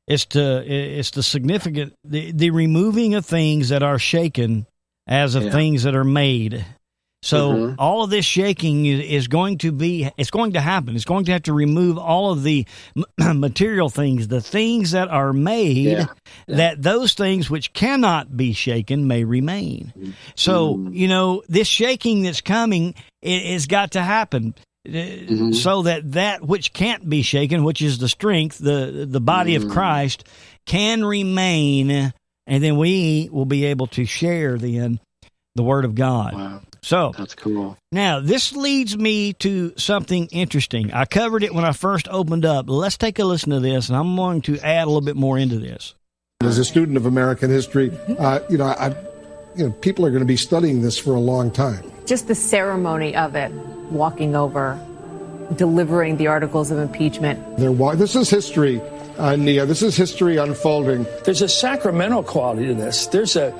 It's the significant, the removing of things that are shaken as of things that are made. So all of this shaking is going to happen. It's going to have to remove all of the material things, the things that are made, that those things which cannot be shaken may remain. So, this shaking that's coming, it's got to happen. So that which can't be shaken, which is the strength, the body of Christ, can remain, and then we will be able to share then the Word of God. Wow. So that's cool. Now, this leads me to something interesting. I covered it when I first opened up. Let's take a listen to this, and I'm going to add a little bit more into this. As a student of American history, people are going to be studying this for a long time. Just the ceremony of it, walking over, delivering the articles of impeachment. This is history, Nia. This is history unfolding. There's a sacramental quality to this. There's a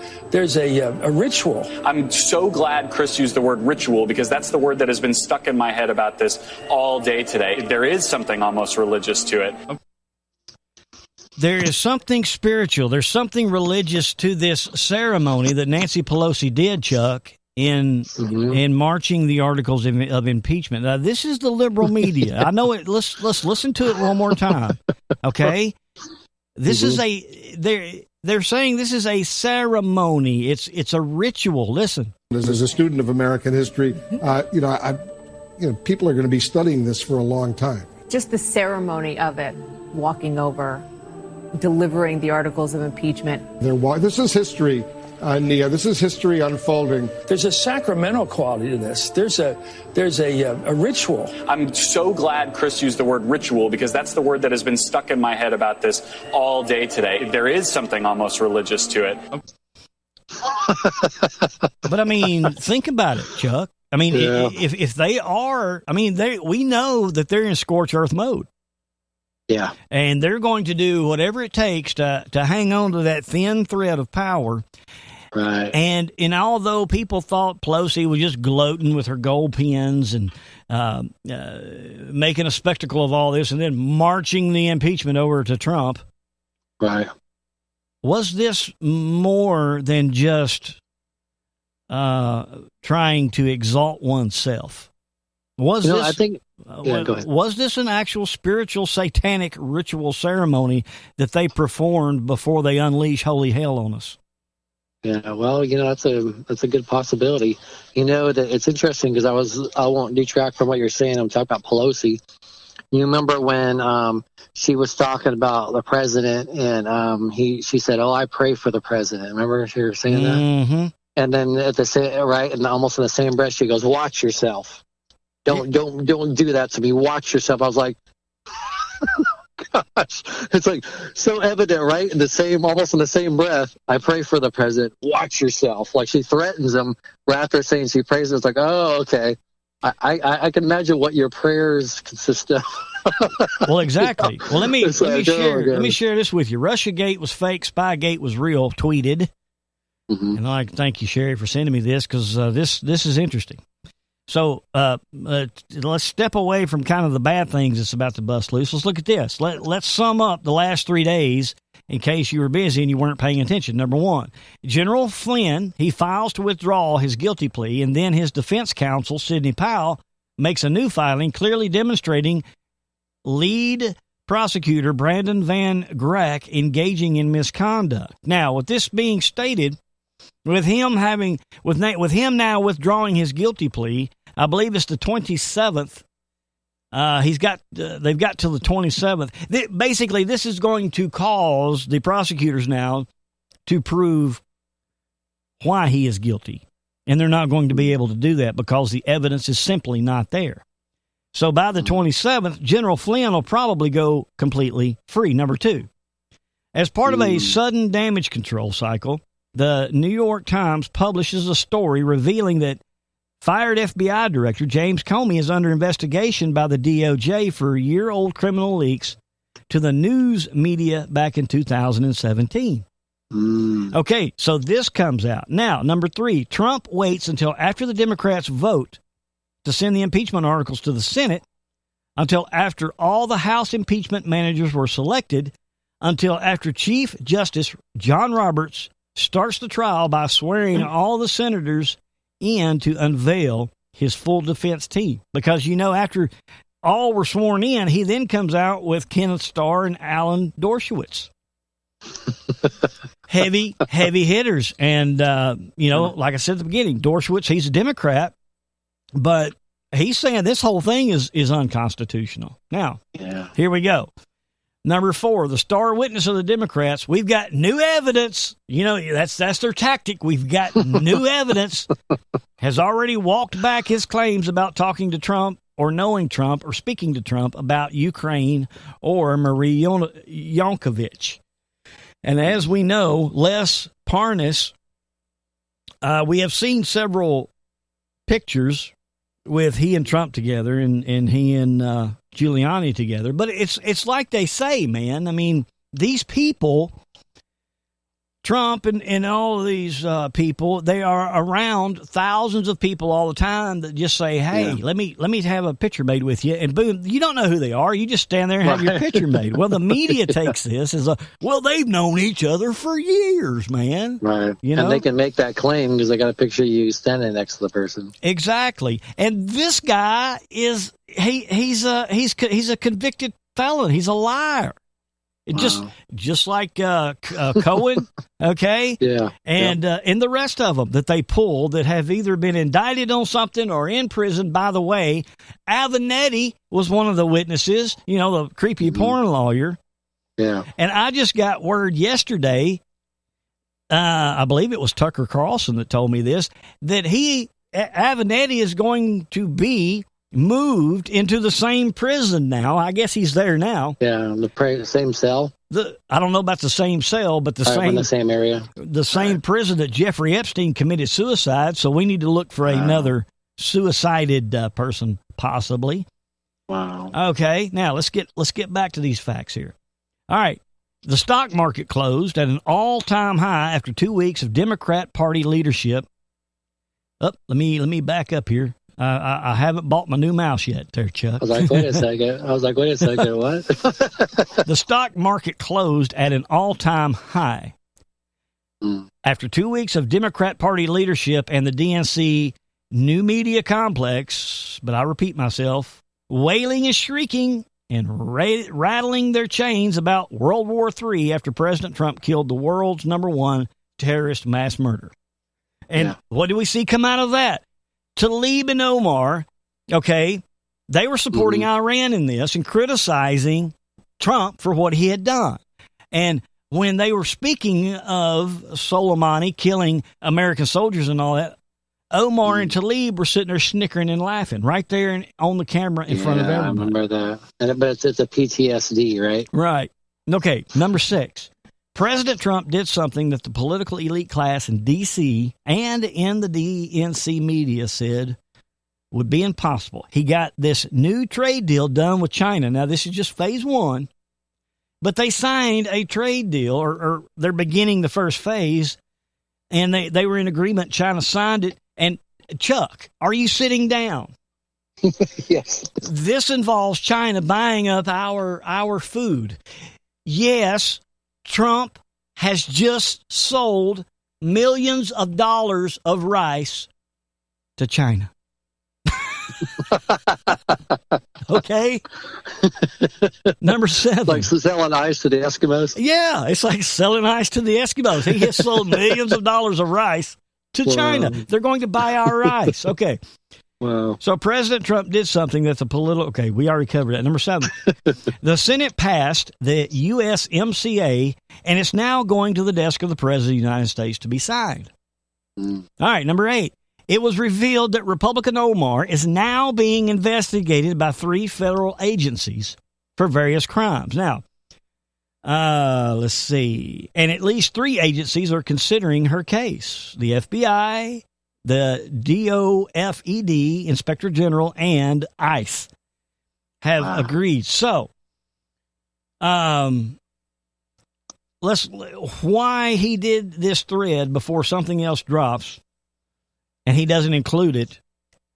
ritual. I'm so glad Chris used the word ritual, because that's the word that has been stuck in my head about this all day today. There is something almost religious to it. There is something spiritual. There's something religious to this ceremony that Nancy Pelosi did, Chuck, in marching the articles of impeachment. Now, this is the liberal media. I know it. Let's listen to it one more time. Okay, this is they're saying this is a ceremony. It's a ritual. Listen. As a student of American history, people are going to be studying this for a long time. Just the ceremony of it, walking over, delivering the articles of impeachment. This is history. Nia, this is history unfolding. There's a sacramental quality to this. There's a ritual. I'm so glad Chris used the word ritual, because that's the word that has been stuck in my head about this all day today. There is something almost religious to it. But I mean, think about it, Chuck. I mean, if they are, I mean, we know that they're in scorched earth mode. Yeah. And they're going to do whatever it takes to hang on to that thin thread of power. Right. And although people thought Pelosi was just gloating with her gold pens and making a spectacle of all this and then marching the impeachment over to Trump. Right. Was this more than just trying to exalt oneself? Was this? I think. Go ahead. Was this an actual spiritual satanic ritual ceremony that they performed before they unleash holy hell on us? Yeah, well, that's a good possibility. That it's interesting because I won't detract from what you're saying. I'm talking about Pelosi. You remember when she was talking about the president and she said, "Oh, I pray for the president." Remember she was saying that? Mm-hmm. And then and almost in the same breath she goes, "Watch yourself. Don't do that to me. Watch yourself." I was like, gosh, it's like so evident, right? Almost in the same breath, I pray for the president. Watch yourself. Like she threatens him right after saying she prays him. It's like, oh, okay. I can imagine what your prayers consist of. Well, exactly. Well, let me share this with you. Russiagate was fake. Spygate was real. Tweeted, and I'd like to thank you, Sherry, for sending me this because this is interesting. So let's step away from kind of the bad things that's about to bust loose. Let's look at this. Let's sum up the last 3 days in case you were busy and you weren't paying attention. Number one, General Flynn, he files to withdraw his guilty plea, and then his defense counsel, Sidney Powell, makes a new filing clearly demonstrating lead prosecutor Brandon Van Grack engaging in misconduct. Now, with this being stated, with him now withdrawing his guilty plea, I believe it's the 27th. They've got till the 27th. Basically, this is going to cause the prosecutors now to prove why he is guilty. And they're not going to be able to do that because the evidence is simply not there. So by the 27th, General Flynn will probably go completely free. Number two, as part of a sudden damage control cycle, the New York Times publishes a story revealing that fired FBI Director James Comey is under investigation by the DOJ for year-old criminal leaks to the news media back in 2017. Okay, so this comes out. Now, number three, Trump waits until after the Democrats vote to send the impeachment articles to the Senate, until after all the House impeachment managers were selected, until after Chief Justice John Roberts starts the trial by swearing all the senators in to unveil his full defense team. Because, after all were sworn in, he then comes out with Kenneth Starr and Alan Dershowitz. heavy hitters. And, like I said at the beginning, Dershowitz, he's a Democrat, but he's saying this whole thing is unconstitutional. Now, here we go. Number 4, the star witness of the Democrats. We've got new evidence. That's their tactic. We've got new evidence. Has already walked back his claims about talking to Trump or knowing Trump or speaking to Trump about Ukraine or Marie Yovanovitch. And as we know, Les Parnas, we have seen several pictures with he and Trump together and he and Giuliani together. But it's like they say, man. I mean, these people, Trump and all of these people, they are around thousands of people all the time that just say, hey, let me have a picture made with you. And boom, you don't know who they are. You just stand there and have your picture made. Well, the media takes this as they've known each other for years, man. Right. And they can make that claim because they got a picture of you standing next to the person. Exactly. And this guy is, he's a convicted felon. He's a liar. Just like Cohen, okay? Yeah. And the rest of them that they pulled that have either been indicted on something or in prison. By the way, Avenatti was one of the witnesses, the creepy porn lawyer. Yeah. And I just got word yesterday, I believe it was Tucker Carlson that told me this, that Avenatti is going to be moved into the same prison now. I guess he's there now. Yeah, the same cell. I don't know about the same cell, but in the same area, the same prison that Jeffrey Epstein committed suicide. So we need to look for another suicided person, possibly. Wow. Okay, now let's get back to these facts here. All right, the stock market closed at an all-time high after 2 weeks of Democrat Party leadership. Let me back up here. I haven't bought my new mouse yet there, Chuck. I was like, wait a second, what? The stock market closed at an all-time high. After 2 weeks of Democrat Party leadership and the DNC new media complex, but I repeat myself, wailing and shrieking and rattling their chains about World War III after President Trump killed the world's #1 terrorist mass murder. And what do we see come out of that? Tlaib and Omar, okay, they were supporting Iran in this and criticizing Trump for what he had done. And when they were speaking of Soleimani killing American soldiers and all that, Omar and Tlaib were sitting there snickering and laughing right there on the camera in front of everybody. I remember that. But it's a PTSD, right? Right. Okay, number 6. President Trump did something that the political elite class in D.C. and in the DNC media said would be impossible. He got this new trade deal done with China. Now, this is just phase 1, but they signed a trade deal, or they're beginning the first phase, and they were in agreement. China signed it. And, Chuck, are you sitting down? Yes. This involves China buying up our food. Yes, Trump has just sold millions of dollars of rice to China. Okay? Number 7. Like selling ice to the Eskimos? Yeah, it's like selling ice to the Eskimos. He has sold millions of dollars of rice to China. They're going to buy our rice. Okay. Wow. So President Trump did something that's a political... Okay, we already covered that. Number 7. The Senate passed the USMCA, and it's now going to the desk of the President of the United States to be signed. All right, number 8. It was revealed that Republican Omar is now being investigated by 3 federal agencies for various crimes. Now, let's see. And at least 3 agencies are considering her case. The FBI, the DOFED, Inspector General, and ICE have agreed. So, why he did this thread before something else drops, and he doesn't include it.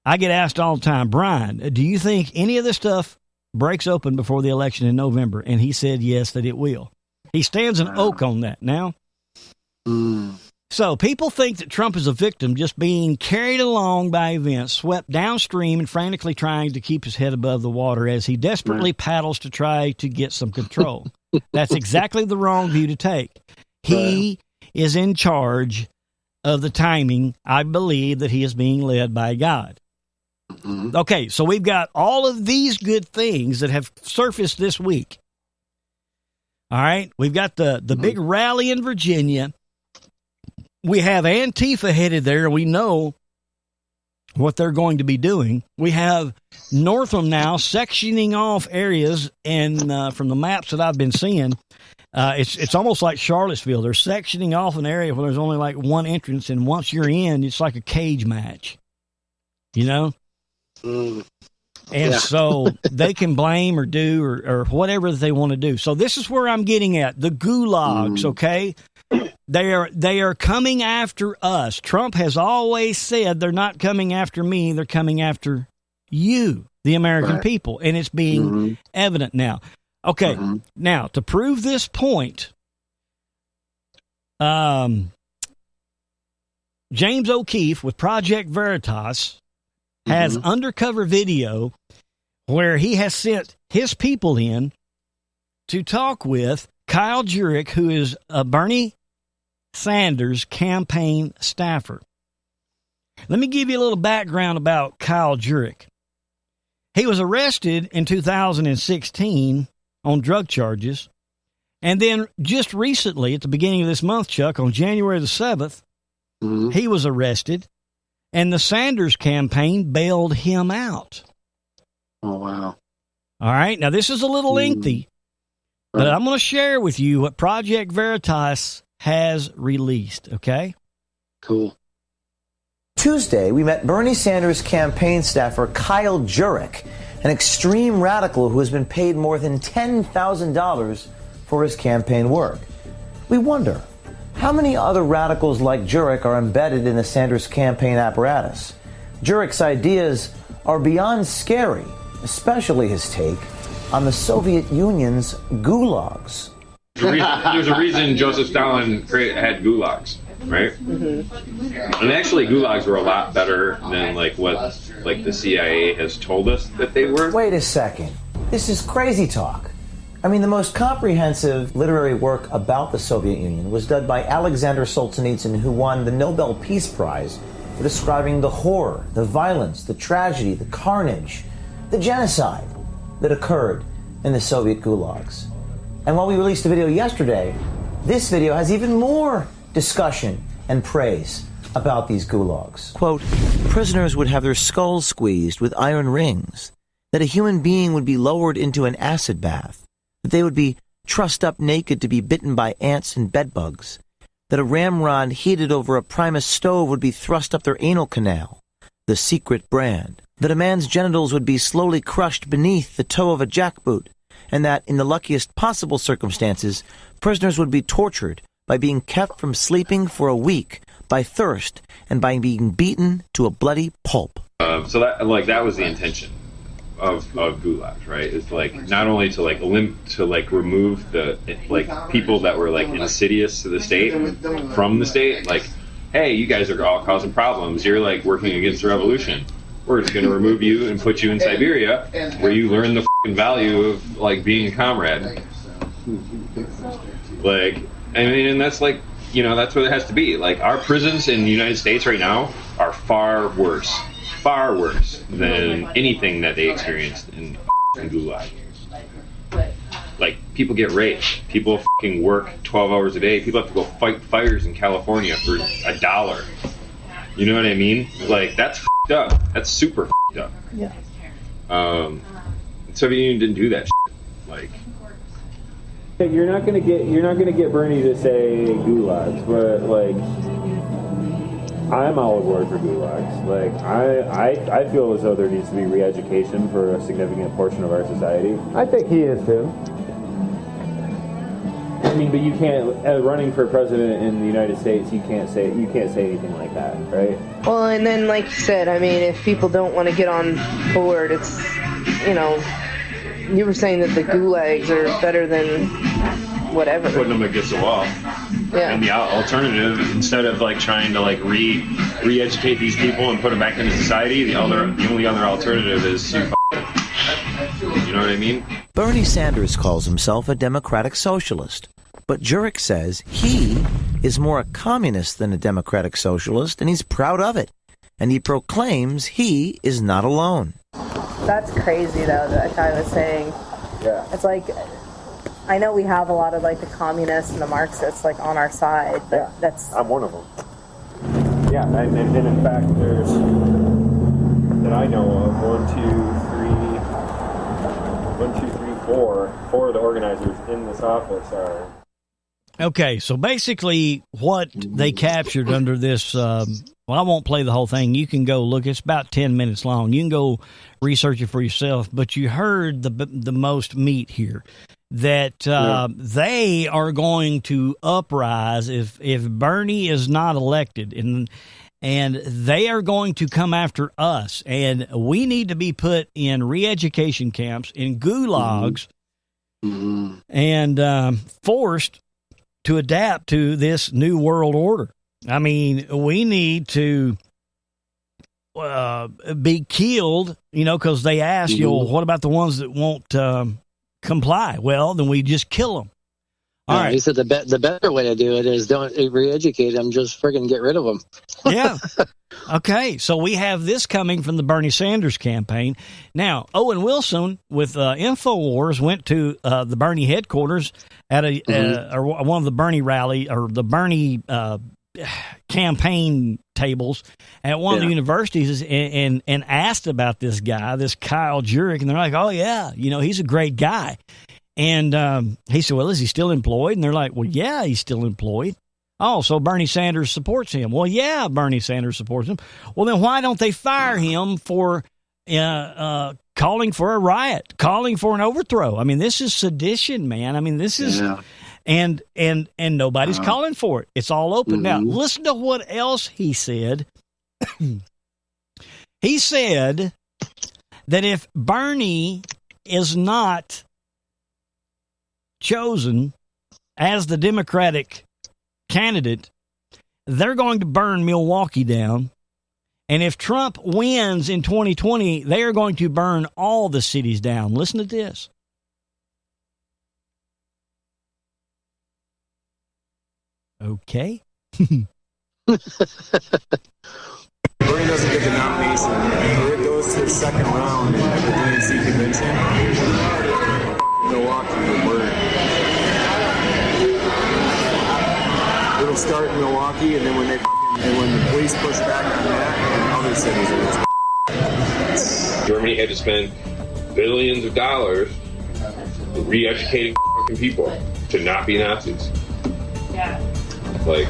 I get asked all the time, Brian, do you think any of this stuff breaks open before the election in November? And he said yes, that it will. He stands an oak on that now. So people think that Trump is a victim just being carried along by events, swept downstream and frantically trying to keep his head above the water as he desperately paddles to try to get some control. That's exactly the wrong view to take. He is in charge of the timing. I believe that he is being led by God. Okay, so we've got all of these good things that have surfaced this week. All right, we've got the big rally in Virginia. We have Antifa headed there. We know what they're going to be doing. We have Northam now sectioning off areas, and from the maps that I've been seeing, it's almost like Charlottesville. They're sectioning off an area where there's only like one entrance, and once you're in, it's like a cage match, you know? And so they can blame or do or whatever they want to do. So this is where I'm getting at. The gulags, okay? They are coming after us. Trump has always said they're not coming after me, they're coming after you, the American people, and it's being evident now. Okay, now to prove this point, James O'Keefe with Project Veritas has undercover video where he has sent his people in to talk with Kyle Jurek, who is Bernie Sanders' campaign staffer. Let me give you a little background about Kyle Jurek. He was arrested in 2016 on drug charges, and then just recently, at the beginning of this month, Chuck, on January the 7th, he was arrested, and the Sanders campaign bailed him out. Oh, wow. All right, now this is a little lengthy, but I'm going to share with you what Project Veritas has released, okay? Cool. Tuesday, we met Bernie Sanders campaign staffer Kyle Jurek, an extreme radical who has been paid more than $10,000 for his campaign work. We wonder, how many other radicals like Jurek are embedded in the Sanders campaign apparatus? Jurek's ideas are beyond scary, especially his take on the Soviet Union's gulags. There's a reason Joseph Stalin had gulags, right? And actually, gulags were a lot better than what the CIA has told us that they were. Wait a second. This is crazy talk. I mean, the most comprehensive literary work about the Soviet Union was done by Alexander Solzhenitsyn, who won the Nobel Peace Prize for describing the horror, the violence, the tragedy, the carnage, the genocide that occurred in the Soviet gulags. And while we released the video yesterday, this video has even more discussion and praise about these gulags. Quote, prisoners would have their skulls squeezed with iron rings, that a human being would be lowered into an acid bath, that they would be trussed up naked to be bitten by ants and bedbugs, that a ramrod heated over a Primus stove would be thrust up their anal canal, the secret brand, that a man's genitals would be slowly crushed beneath the toe of a jackboot, and that, in the luckiest possible circumstances, prisoners would be tortured by being kept from sleeping for a week, by thirst, and by being beaten to a bloody pulp. So that was the intention of gulags, right? It's not only to remove the people that were insidious to the state from the state, hey, you guys are all causing problems. You're working against the revolution. We're just going to remove you and put you in Siberia, where you learn the value of being a comrade. And that's that's what it has to be. Our prisons in the United States right now are far worse than anything that they experienced in Gulag. People get raped. People work 12 hours a day. People have to go fight fires in California for $1. You know what I mean? That's f***ed up. That's super f***ed up. Yeah. The Soviet Union didn't do that shit. You're not gonna get Bernie to say gulags, but I'm all aboard for gulags. I feel as though there needs to be re-education for a significant portion of our society. I think he is too. I mean, but you can't, running for president in the United States, you can't say anything like that, right? Well, and then, like you said, I mean, if people don't want to get on board, it's, you were saying that the gulags are better than whatever. Putting them against the wall. Yeah. And the alternative, instead of like trying to like re-educate these people and put them back into society, the only other alternative is to you know what I mean? Bernie Sanders calls himself a democratic socialist, but Jurek says he is more a communist than a democratic socialist, and he's proud of it. And he proclaims he is not alone. That's crazy, though, that guy was saying. Yeah. It's like, I know we have a lot of, like, the communists and the Marxists, like, on our side, but that's... I'm one of them. Yeah, and in fact, there's, that I know of, 4 of the organizers in this office are... Okay, so basically what they captured under this, well, I won't play the whole thing. You can go look. It's about 10 minutes long. You can go research it for yourself. But you heard the most meat here, that they are going to uprise if Bernie is not elected, and they are going to come after us. And we need to be put in re-education camps, in gulags, and forced to adapt to this new world order. I mean, we need to be killed, because they ask, what about the ones that won't comply? Well, then we just kill them. All right. He said the better way to do it is don't re-educate them, just friggin' get rid of them. Yeah. Okay, so we have this coming from the Bernie Sanders campaign. Now, Owen Wilson with InfoWars went to the Bernie headquarters at or one of the Bernie rally or the Bernie campaign tables at one of the universities and asked about this guy, this Kyle Jurek, and they're like, oh, yeah, he's a great guy. And he said, well, is he still employed? And they're like, well, yeah, he's still employed. Oh, so Bernie Sanders supports him. Well, yeah, Bernie Sanders supports him. Well, then why don't they fire him for calling for a riot, calling for an overthrow? I mean, this is sedition, man. I mean, this is and nobody's calling for it. It's all open. Now, listen to what else he said. He said that if Bernie is not chosen as the Democratic candidate, they're going to burn Milwaukee down. And if Trump wins in 2020, they are going to burn all the cities down. Listen to this. Okay. Bernie doesn't get the nomination, or it goes to the second round at the DNC convention, Milwaukee will burn. It'll start in Milwaukee, and then when the police push back on that, and other cities will. Germany had to spend billions of dollars re-educating fucking people to not be Nazis. Yeah. Like,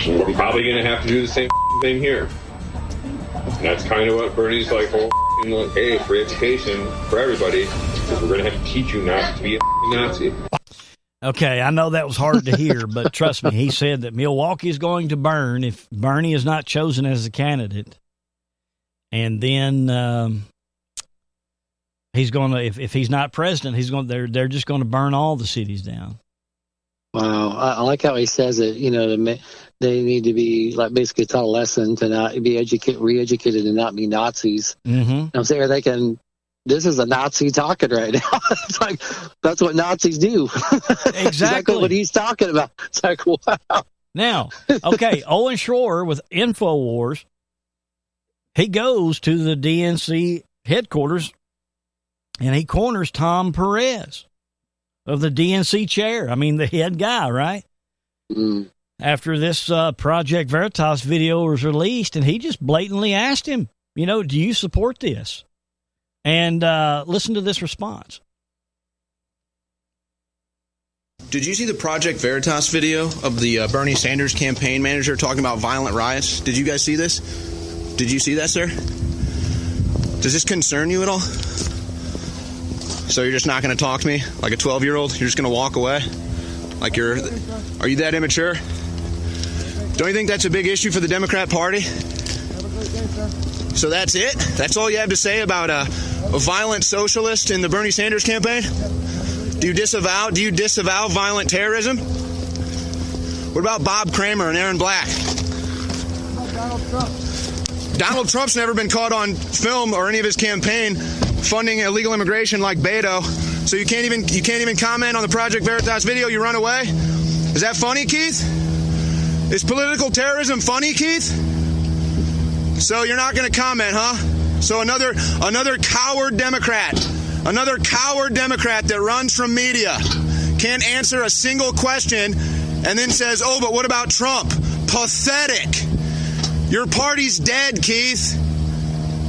we're probably going to have to do the same thing here. And that's kind of what Bernie's like, hey, free education for everybody, because we're going to have to teach you not to be a Nazi. Okay, I know that was hard to hear, but trust me, he said that Milwaukee is going to burn if Bernie is not chosen as a candidate. And then he's going to, if he's not president, they're just going to burn all the cities down. Wow, I like how he says it. They need to be basically taught a lesson to not be re-educated and not be Nazis. Mm-hmm. I'm saying they can. This is a Nazi talking right now. It's like that's what Nazis do. Exactly what he's talking about. It's like, wow. Now, okay, Owen Schroer with InfoWars, he goes to the DNC headquarters and he corners Tom Perez of the DNC chair. I mean, the head guy, right? Mm. After this Project Veritas video was released, and he just blatantly asked him, do you support this? And listen to this response. Did you see the Project Veritas video of the Bernie Sanders campaign manager talking about violent riots? Did you guys see this? Did you see that, sir? Does this concern you at all? So you're just not going to talk to me like a 12-year-old? You're just going to walk away? Are you that immature? Don't you think that's a big issue for the Democrat Party? So that's it? That's all you have to say about a violent socialist in the Bernie Sanders campaign? Do you disavow violent terrorism? What about Bob Kramer and Aaron Black? Donald Trump's never been caught on film or any of his campaign funding illegal immigration like Beto. So you can't even comment on the Project Veritas video. You run away. Is that funny, Keith? Is political terrorism funny, Keith? So you're not going to comment, huh? So another coward Democrat that runs from media can't answer a single question and then says, "Oh, but what about Trump?" Pathetic. Your party's dead, Keith.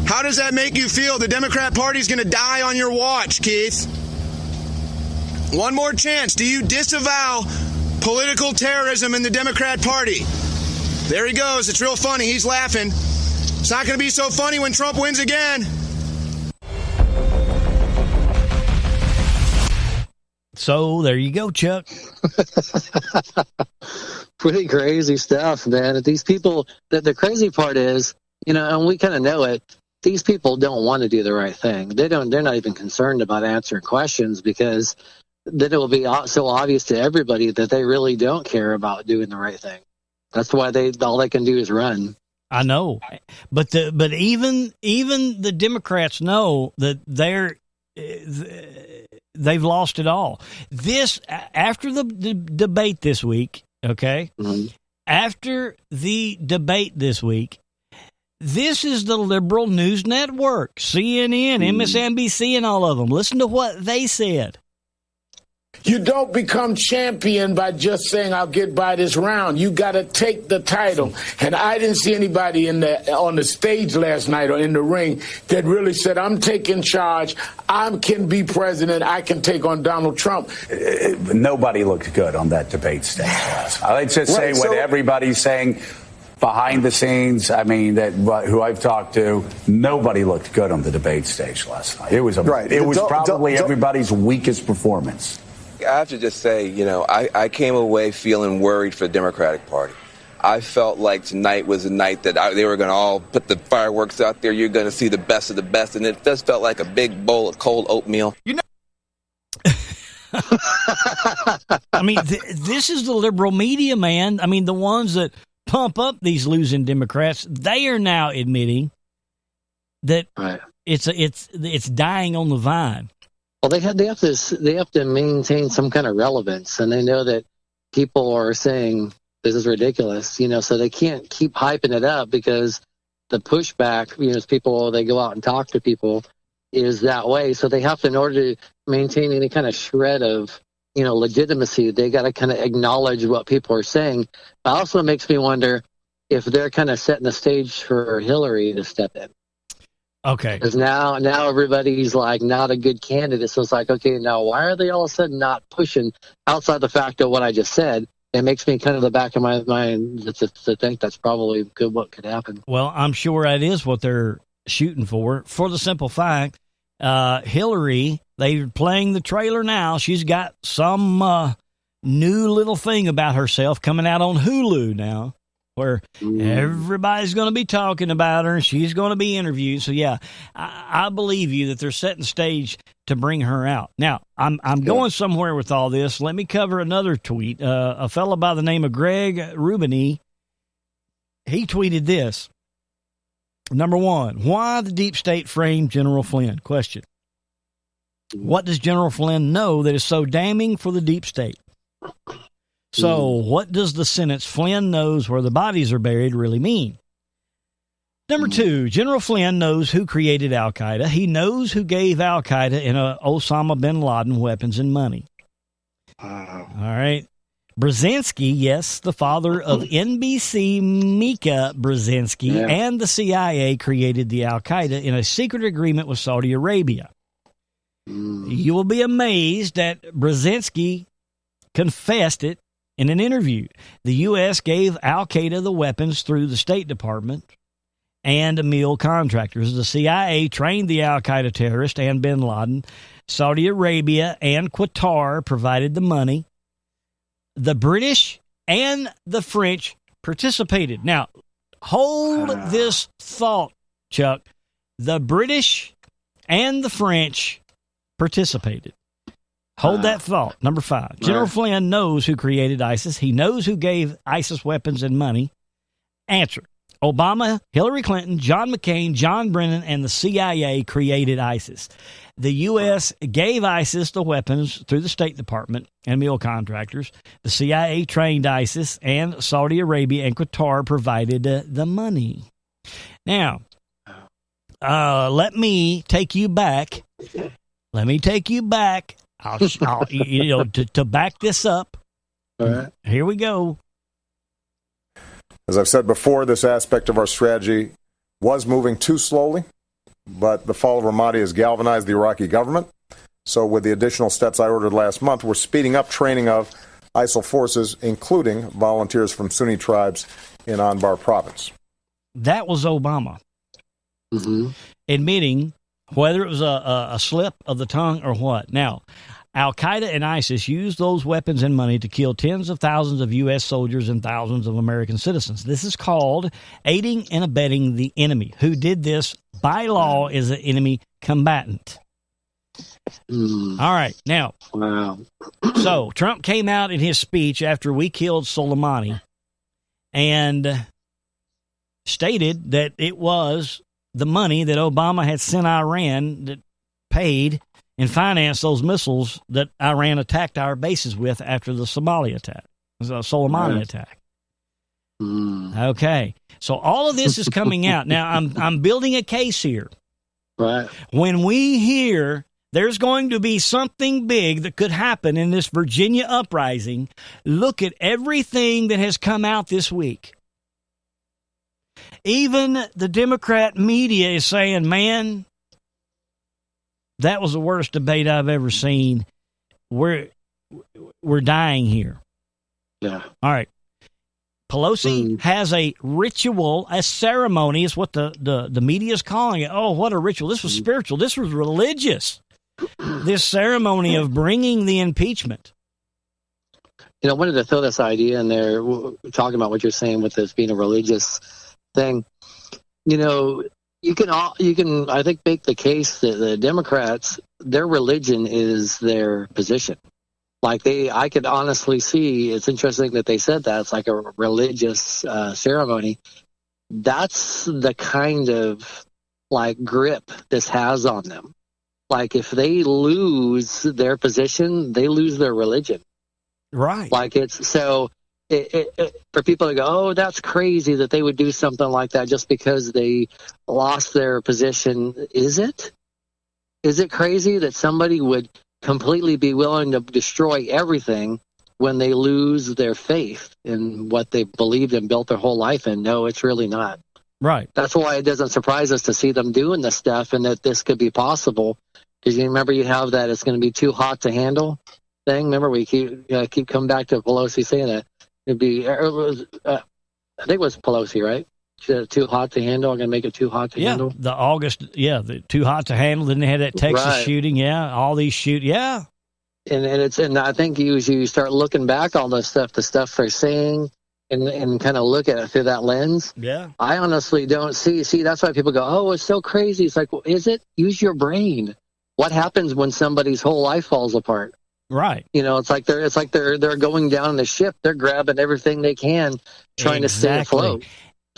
How does that make you feel? The Democrat Party's going to die on your watch, Keith. One more chance. Do you disavow political terrorism in the Democrat Party? There he goes. It's real funny. He's laughing. It's not going to be so funny when Trump wins again. So there you go, Chuck. Pretty crazy stuff, man. These people, the crazy part is, and we kind of know it, these people don't want to do the right thing. They're not even concerned about answering questions, because then it will be so obvious to everybody that they really don't care about doing the right thing. That's why all they can do is run. I know, but even the Democrats know that they've lost it all. This after the debate this week, okay? Mm-hmm. After the debate this week, this is the liberal news network, CNN, MSNBC, and all of them. Listen to what they said. You don't become champion by just saying, "I'll get by this round." You got to take the title. And I didn't see anybody on the stage last night or in the ring that really said, "I'm taking charge. I can be president. I can take on Donald Trump." Nobody looked good on that debate stage. Let's just say what everybody's saying behind the scenes. I mean, who I've talked to, nobody looked good on the debate stage last night. It was probably everybody's weakest performance. I have to just say, I came away feeling worried for the Democratic Party. I felt like tonight was a night that they were going to all put the fireworks out there. You're going to see the best of the best. And it just felt like a big bowl of cold oatmeal. I mean, this is the liberal media, man. I mean, the ones that pump up these losing Democrats, they are now admitting that it's dying on the vine. Well, they have to maintain some kind of relevance, and they know that people are saying this is ridiculous, so they can't keep hyping it up, because the pushback, as people, they go out and talk to people, is that way. So they have to, in order to maintain any kind of shred of, legitimacy, they got to kind of acknowledge what people are saying. It also makes me wonder if they're kind of setting the stage for Hillary to step in. Okay. Because now everybody's like not a good candidate. So it's like, okay, now why are they all of a sudden not pushing outside the fact of what I just said? It makes me kind of the back of my mind to think that's probably good. What could happen? Well, I'm sure that is what they're shooting for the simple fact, Hillary, they're playing the trailer now. She's got some new little thing about herself coming out on Hulu now, where everybody's going to be talking about her and she's going to be interviewed. So, yeah, I believe you that they're setting stage to bring her out. Now, I'm going somewhere with all this. Let me cover another tweet. A fellow by the name of Greg Rubini, he tweeted this. Number one, why the deep state framed General Flynn? Question. What does General Flynn know that is so damning for the deep state? So, what does the sentence, "Flynn knows where the bodies are buried," really mean? Number two, General Flynn knows who created al-Qaeda. He knows who gave al-Qaeda and Osama bin Laden weapons and money. All right. Brzezinski, yes, the father of NBC Mika Brzezinski, and the CIA created the al-Qaeda in a secret agreement with Saudi Arabia. You will be amazed that Brzezinski confessed it in an interview. The U.S. gave al-Qaeda the weapons through the State Department and mill contractors. The CIA trained the al-Qaeda terrorist and bin Laden. Saudi Arabia and Qatar provided the money. The British and the French participated. Now, hold this thought, Chuck. The British and the French participated. Hold that thought. Number 5. General Flynn knows who created ISIS. He knows who gave ISIS weapons and money. Answer. Obama, Hillary Clinton, John McCain, John Brennan, and the CIA created ISIS. The U.S. gave ISIS the weapons through the State Department and mill contractors. The CIA trained ISIS, and Saudi Arabia and Qatar provided the money. Now, let me take you back. I'll to back this up. All right. Here we go. As I've said before, this aspect of our strategy was moving too slowly, but the fall of Ramadi has galvanized the Iraqi government. So with the additional steps I ordered last month, we're speeding up training of ISIL forces, including volunteers from Sunni tribes in Anbar province. That was Obama admitting, whether it was a slip of the tongue or what. Now, Al-Qaeda and ISIS used those weapons and money to kill tens of thousands of U.S. soldiers and thousands of American citizens. This is called aiding and abetting the enemy. Who did this by law is an enemy combatant. All right. Now, so Trump came out in his speech after we killed Soleimani and stated that it was the money that Obama had sent Iran that paid and financed those missiles that Iran attacked our bases with after the Soleimani attack. Okay. So all of this is coming out. Now, I'm building a case here. Right. When we hear there's going to be something big that could happen in this Virginia uprising, look at everything that has come out this week. Even the Democrat media is saying, man, that was the worst debate I've ever seen. We're dying here. Yeah. All right. Pelosi has a ritual, a ceremony is what the media is calling it. Oh, what a ritual. This was spiritual. This was religious. This ceremony of bringing the impeachment. I wanted to throw this idea in there, talking about what you're saying with this being a religious thing. You can, I think, make the case that the Democrats, their religion is their position. Like I could honestly see, it's interesting that they said that. It's like a religious ceremony. That's the kind of like grip this has on them. Like if they lose their position, they lose their religion. Right. Like it's so. For people to go, oh, that's crazy that they would do something like that just because they lost their position. Is it? Is it crazy that somebody would completely be willing to destroy everything when they lose their faith in what they believed and built their whole life in? No, it's really not. Right. That's why it doesn't surprise us to see them doing this stuff and that this could be possible. Because you remember you have that it's going to be too hot to handle thing. Remember we keep coming back to Pelosi saying that. It'd be, I think it was Pelosi, right? She said too hot to handle. I'm going to make it too hot to handle. The too hot to handle. Then they had that Texas shooting. Yeah, all these yeah. And I think you start looking back all the stuff they're saying, and kind of look at it through that lens. Yeah. I honestly don't see. That's why people go, oh, it's so crazy. It's like, well, is it? Use your brain. What happens when somebody's whole life falls apart? Right. It's like they're going down the ship. They're grabbing everything they can, trying to stay afloat.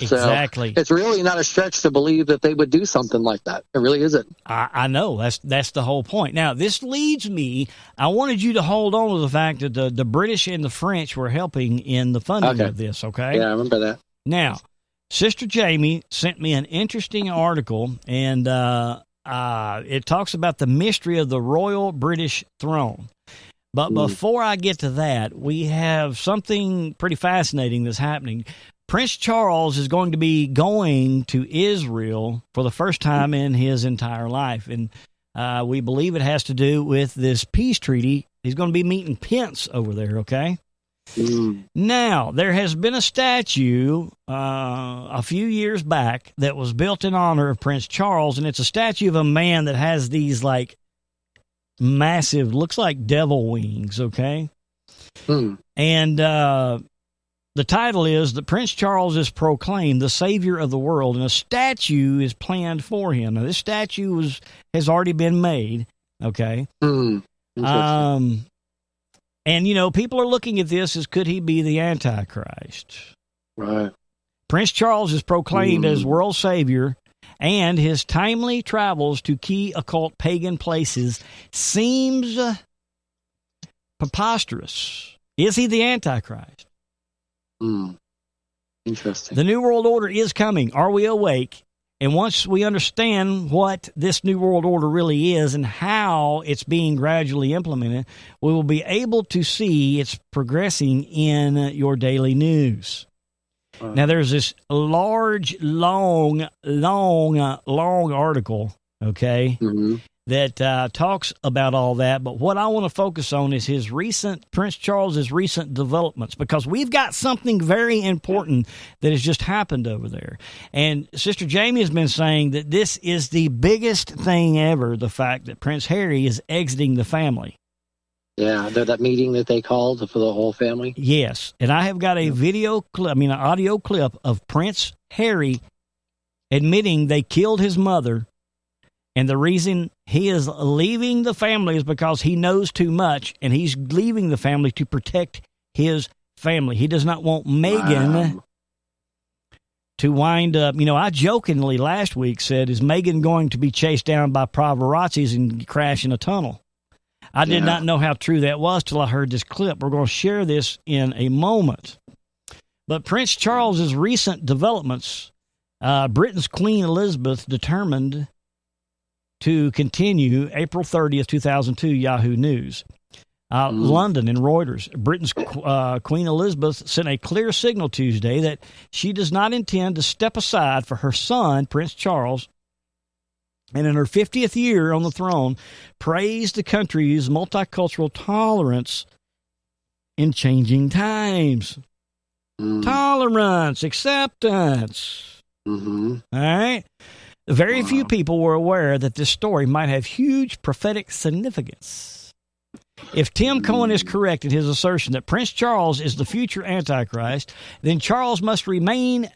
Exactly. So it's really not a stretch to believe that they would do something like that. It really isn't. I know. That's the whole point. Now, this leads me, I wanted you to hold on to the fact that the British and the French were helping in the funding of this, okay? Yeah, I remember that. Now, Sister Jamie sent me an interesting article, and it talks about the mystery of the Royal British Throne. But before I get to that, we have something pretty fascinating that's happening. Prince Charles is going to be going to Israel for the first time in his entire life. And we believe it has to do with this peace treaty. He's going to be meeting Pence over there, okay? Now, there has been a statue a few years back that was built in honor of Prince Charles, and it's a statue of a man that has these, like, massive, looks like devil wings, okay? And the title is that Prince Charles is proclaimed the savior of the world, and a statue is planned for him. Now, this statue has already been made, okay? And, people are looking at this as, could he be the Antichrist? Right. Prince Charles is proclaimed as world savior, and his timely travels to key occult pagan places seems preposterous. Is he the Antichrist? Interesting. The New World Order is coming. Are we awake? And once we understand what this New World Order really is and how it's being gradually implemented, we will be able to see it's progressing in your daily news. Now, there's this large, long article, okay, that talks about all that. But what I want to focus on is Prince Charles's recent developments, because we've got something very important that has just happened over there. And Sister Jamie has been saying that this is the biggest thing ever, the fact that Prince Harry is exiting the family. Yeah, that meeting that they called for the whole family. Yes, and I have got a an audio clip of Prince Harry admitting they killed his mother, and the reason he is leaving the family is because he knows too much, and he's leaving the family to protect his family. He does not want Meghan to wind up. I jokingly last week said, is Meghan going to be chased down by pavarazzis and crash in a tunnel? I did not know how true that was till I heard this clip. We're going to share this in a moment. But Prince Charles's recent developments, Britain's Queen Elizabeth determined to continue. April 30th, 2002, Yahoo News. London and Reuters. Britain's Queen Elizabeth sent a clear signal Tuesday that she does not intend to step aside for her son, Prince Charles, and in her 50th year on the throne, praised the country's multicultural tolerance in changing times. Tolerance, acceptance. All right? Very few people were aware that this story might have huge prophetic significance. If Tim Cohen is correct in his assertion that Prince Charles is the future Antichrist, then Charles must remain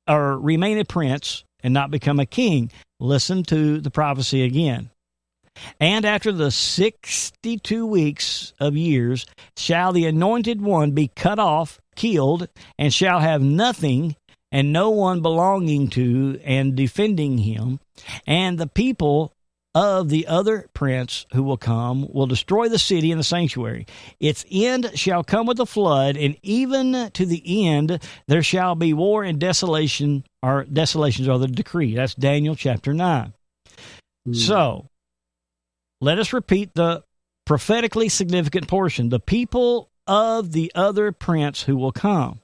a prince and not become a king. Listen to the prophecy again. And after the 62 weeks of years shall the anointed one be cut off, killed, and shall have nothing and no one belonging to and defending him. And the people of the other prince who will come will destroy the city and the sanctuary. Its end shall come with a flood, and even to the end there shall be war and desolation, or desolations are the decree. That's Daniel chapter 9. So, let us repeat the prophetically significant portion. The people of the other prince who will come.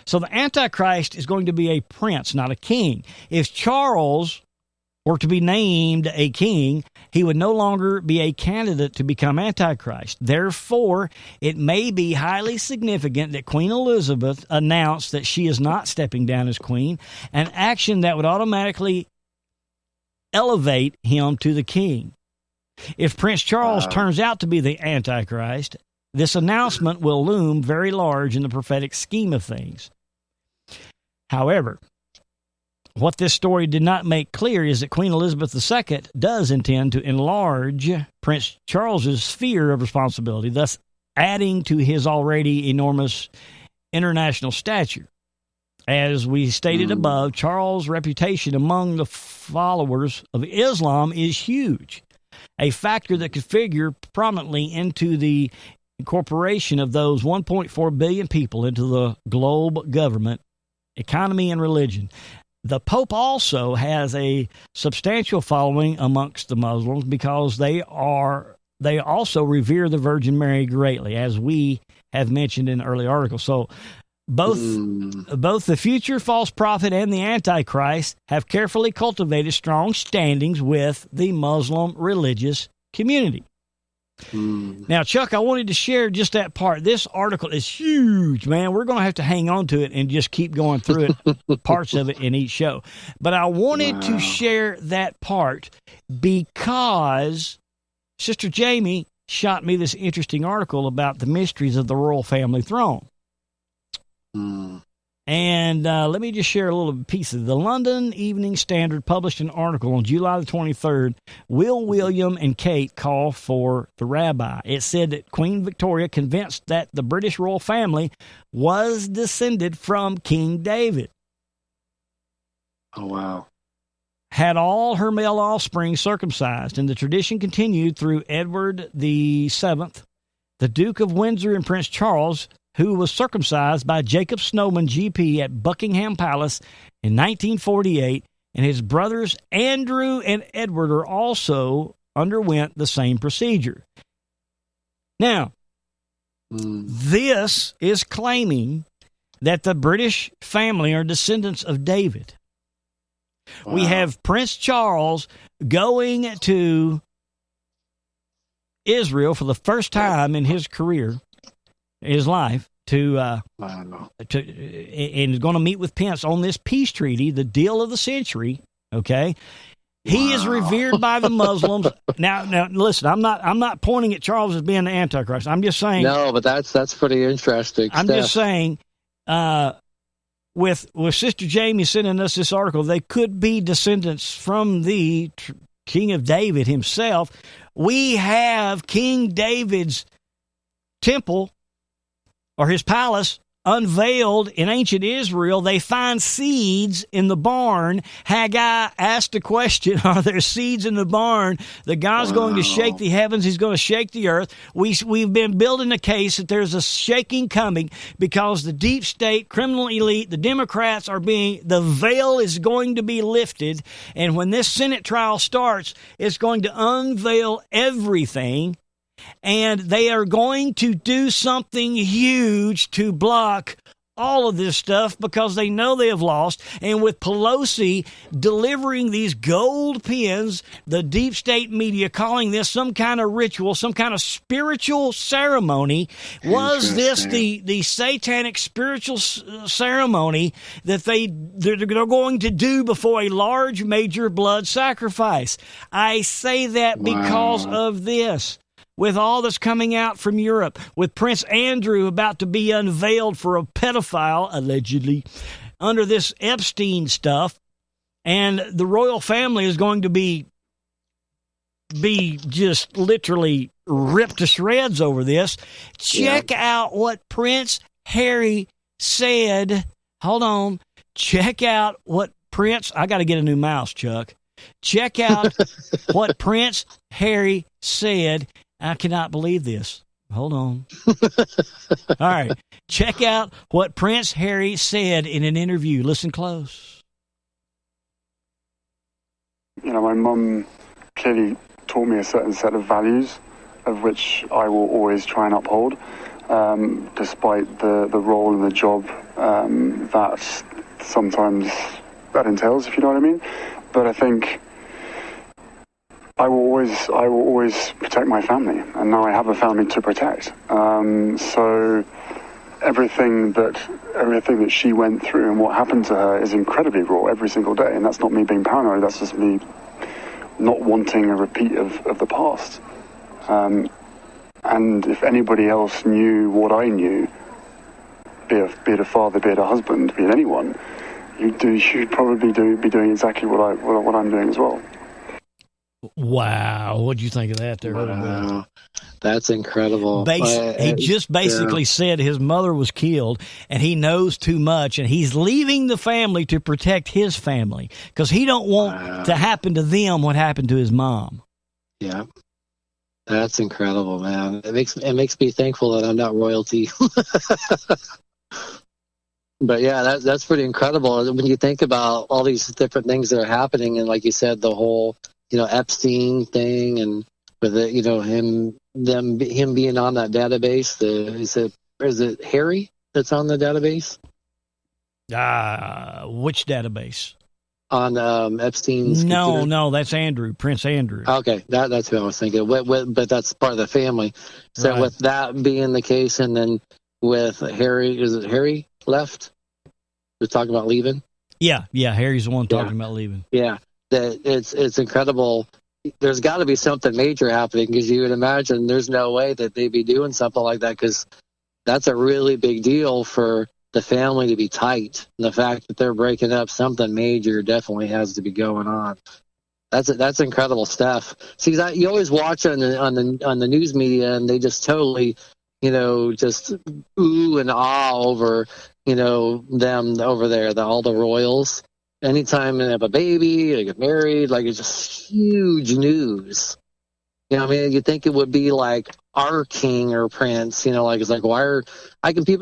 So the Antichrist is going to be a prince, not a king. If Charles were to be named a king, he would no longer be a candidate to become Antichrist. Therefore, it may be highly significant that Queen Elizabeth announced that she is not stepping down as queen, an action that would automatically elevate him to the king. If Prince Charles turns out to be the Antichrist, this announcement will loom very large in the prophetic scheme of things. However, what this story did not make clear is that Queen Elizabeth II does intend to enlarge Prince Charles's sphere of responsibility, thus adding to his already enormous international stature. As we stated above, Charles' reputation among the followers of Islam is huge, a factor that could figure prominently into the incorporation of those 1.4 billion people into the globe government, economy, and religion. The Pope also has a substantial following amongst the Muslims because they also revere the Virgin Mary greatly, as we have mentioned in early articles. So both the future false prophet and the Antichrist have carefully cultivated strong standings with the Muslim religious community. Now, Chuck, I wanted to share just that part. This article is huge, man. We're going to have to hang on to it and just keep going through it, parts of it in each show. But I wanted to share that part because Sister Jamie shot me this interesting article about the mysteries of the royal family throne. And let me just share a little piece of the London Evening Standard published an article on July the 23rd. Will William and Kate call for the rabbi? It said that Queen Victoria, convinced that the British royal family was descended from King David. Oh, wow. Had all her male offspring circumcised, and the tradition continued through Edward VII, the Duke of Windsor, and Prince Charles, who was circumcised by Jacob Snowman, GP, at Buckingham Palace in 1948, and his brothers Andrew and Edward are also underwent the same procedure. Now, this is claiming that the British family are descendants of David. Wow. We have Prince Charles going to Israel for the first time in his career, his life, and is going to meet with Pence on this peace treaty, the deal of the century. Okay, he is revered by the Muslims. Now, listen, I'm not pointing at Charles as being the Antichrist. I'm just saying. No, but that's pretty interesting. I'm just saying. With Sister Jamie sending us this article, they could be descendants from the King of David himself. We have King David's temple, or his palace, unveiled in ancient Israel. They find seeds in the barn. Haggai asked the question, are there seeds in the barn? That God's going to shake the heavens. He's going to shake the earth. We've been building a case that there's a shaking coming because the deep state, criminal elite, the Democrats the veil is going to be lifted. And when this Senate trial starts, it's going to unveil everything. And they are going to do something huge to block all of this stuff because they know they have lost. And with Pelosi delivering these gold pins, the deep state media calling this some kind of ritual, some kind of spiritual ceremony. Was this the satanic spiritual ceremony that they're going to do before a large major blood sacrifice? I say that because of this. With all that's coming out from Europe, with Prince Andrew about to be unveiled for a pedophile, allegedly, under this Epstein stuff, and the royal family is going to be just literally ripped to shreds over this. Check out what Prince Harry said. Hold on. Check out what I got to get a new mouse, Chuck. Check out what Prince Harry said. I cannot believe this. Hold on. All right. Check out what Prince Harry said in an interview. Listen close. You know, my mum clearly taught me a certain set of values of which I will always try and uphold, despite the role and the job that sometimes that entails, if you know what I mean. But I think I will always protect my family, and now I have a family to protect. So everything that she went through and what happened to her is incredibly raw every single day, and that's not me being paranoid. That's just me not wanting a repeat of the past. And if anybody else knew what I knew, be it a father, be it a husband, be it anyone, you'd probably be doing exactly what I'm doing as well. Wow, what'd you think of that there? Wow. That's incredible. He just basically said his mother was killed and he knows too much and he's leaving the family to protect his family because he don't want to happen to them what happened to his mom. Yeah. That's incredible, man. It makes me thankful that I'm not royalty. But yeah, that's pretty incredible when you think about all these different things that are happening, and like you said, the whole Epstein thing, and with it, him being on that database. Is it Harry that's on the database? Which database? On Epstein's No, computer? that's Andrew, Prince Andrew. Okay, that's who I was thinking. But that's part of the family. So Right. with that being the case, and then with Harry, is it Harry left? We're talking about leaving? Yeah, Harry's the one talking about leaving. Yeah, that it's incredible. There's got to be something major happening because you would imagine there's no way that they'd be doing something like that because that's a really big deal for the family to be tight. And the fact that they're breaking up, something major definitely has to be going on. That's incredible stuff. See, you always watch on the news media, and they just totally, just ooh and ah over, them over there, all the royals. Anytime they have a baby, they get married, like it's just huge news. You think it would be like our king or prince, it's like,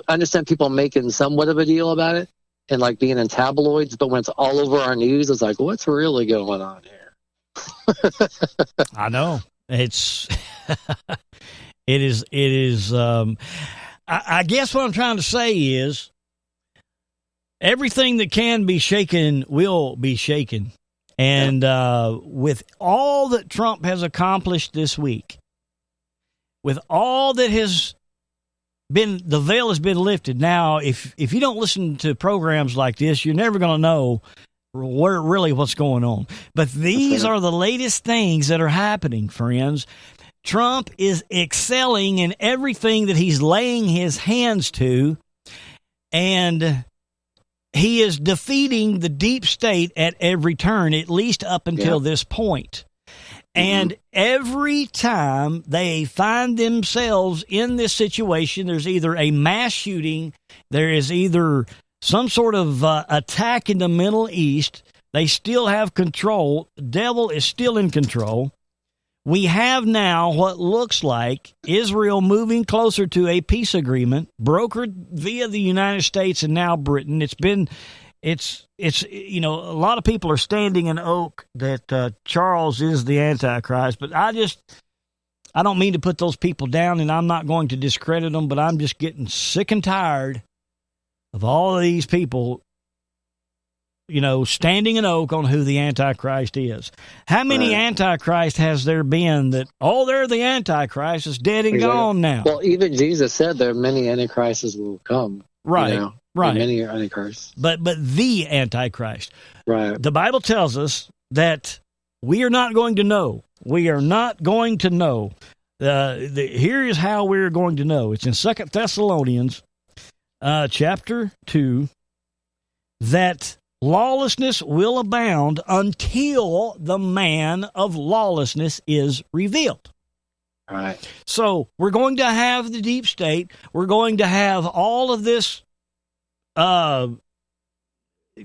understand people making somewhat of a deal about it and like being in tabloids, but when it's all over our news, it's like, what's really going on here? I know. It is, I guess what I'm trying to say is everything that can be shaken will be shaken. And with all that Trump has accomplished this week, with all that has been, the veil has been lifted. Now, if you don't listen to programs like this, you're never going to know what's going on. But these are the latest things that are happening, friends. Trump is excelling in everything that he's laying his hands to, and he is defeating the deep state at every turn, at least up until this point. And every time they find themselves in this situation, there's either a mass shooting, there is either some sort of attack in the Middle East. They still have control. The devil is still in control. We have now what looks like Israel moving closer to a peace agreement brokered via the United States and now Britain. It's a lot of people are standing an oak that Charles is the Antichrist, but I don't mean to put those people down, and I'm not going to discredit them, but I'm just getting sick and tired of all of these people, standing an oak on who the Antichrist is. How many Antichrists has there been that, they're the Antichrist, is dead and gone now? Well, even Jesus said there are many Antichrists will come. Right, right. Many are Antichrists. But the Antichrist. Right. The Bible tells us that we are not going to know. We are not going to know. Here is how we're going to know. It's in 2 Thessalonians chapter 2, that lawlessness will abound until the man of lawlessness is revealed. All right. So we're going to have the deep state. We're going to have all of this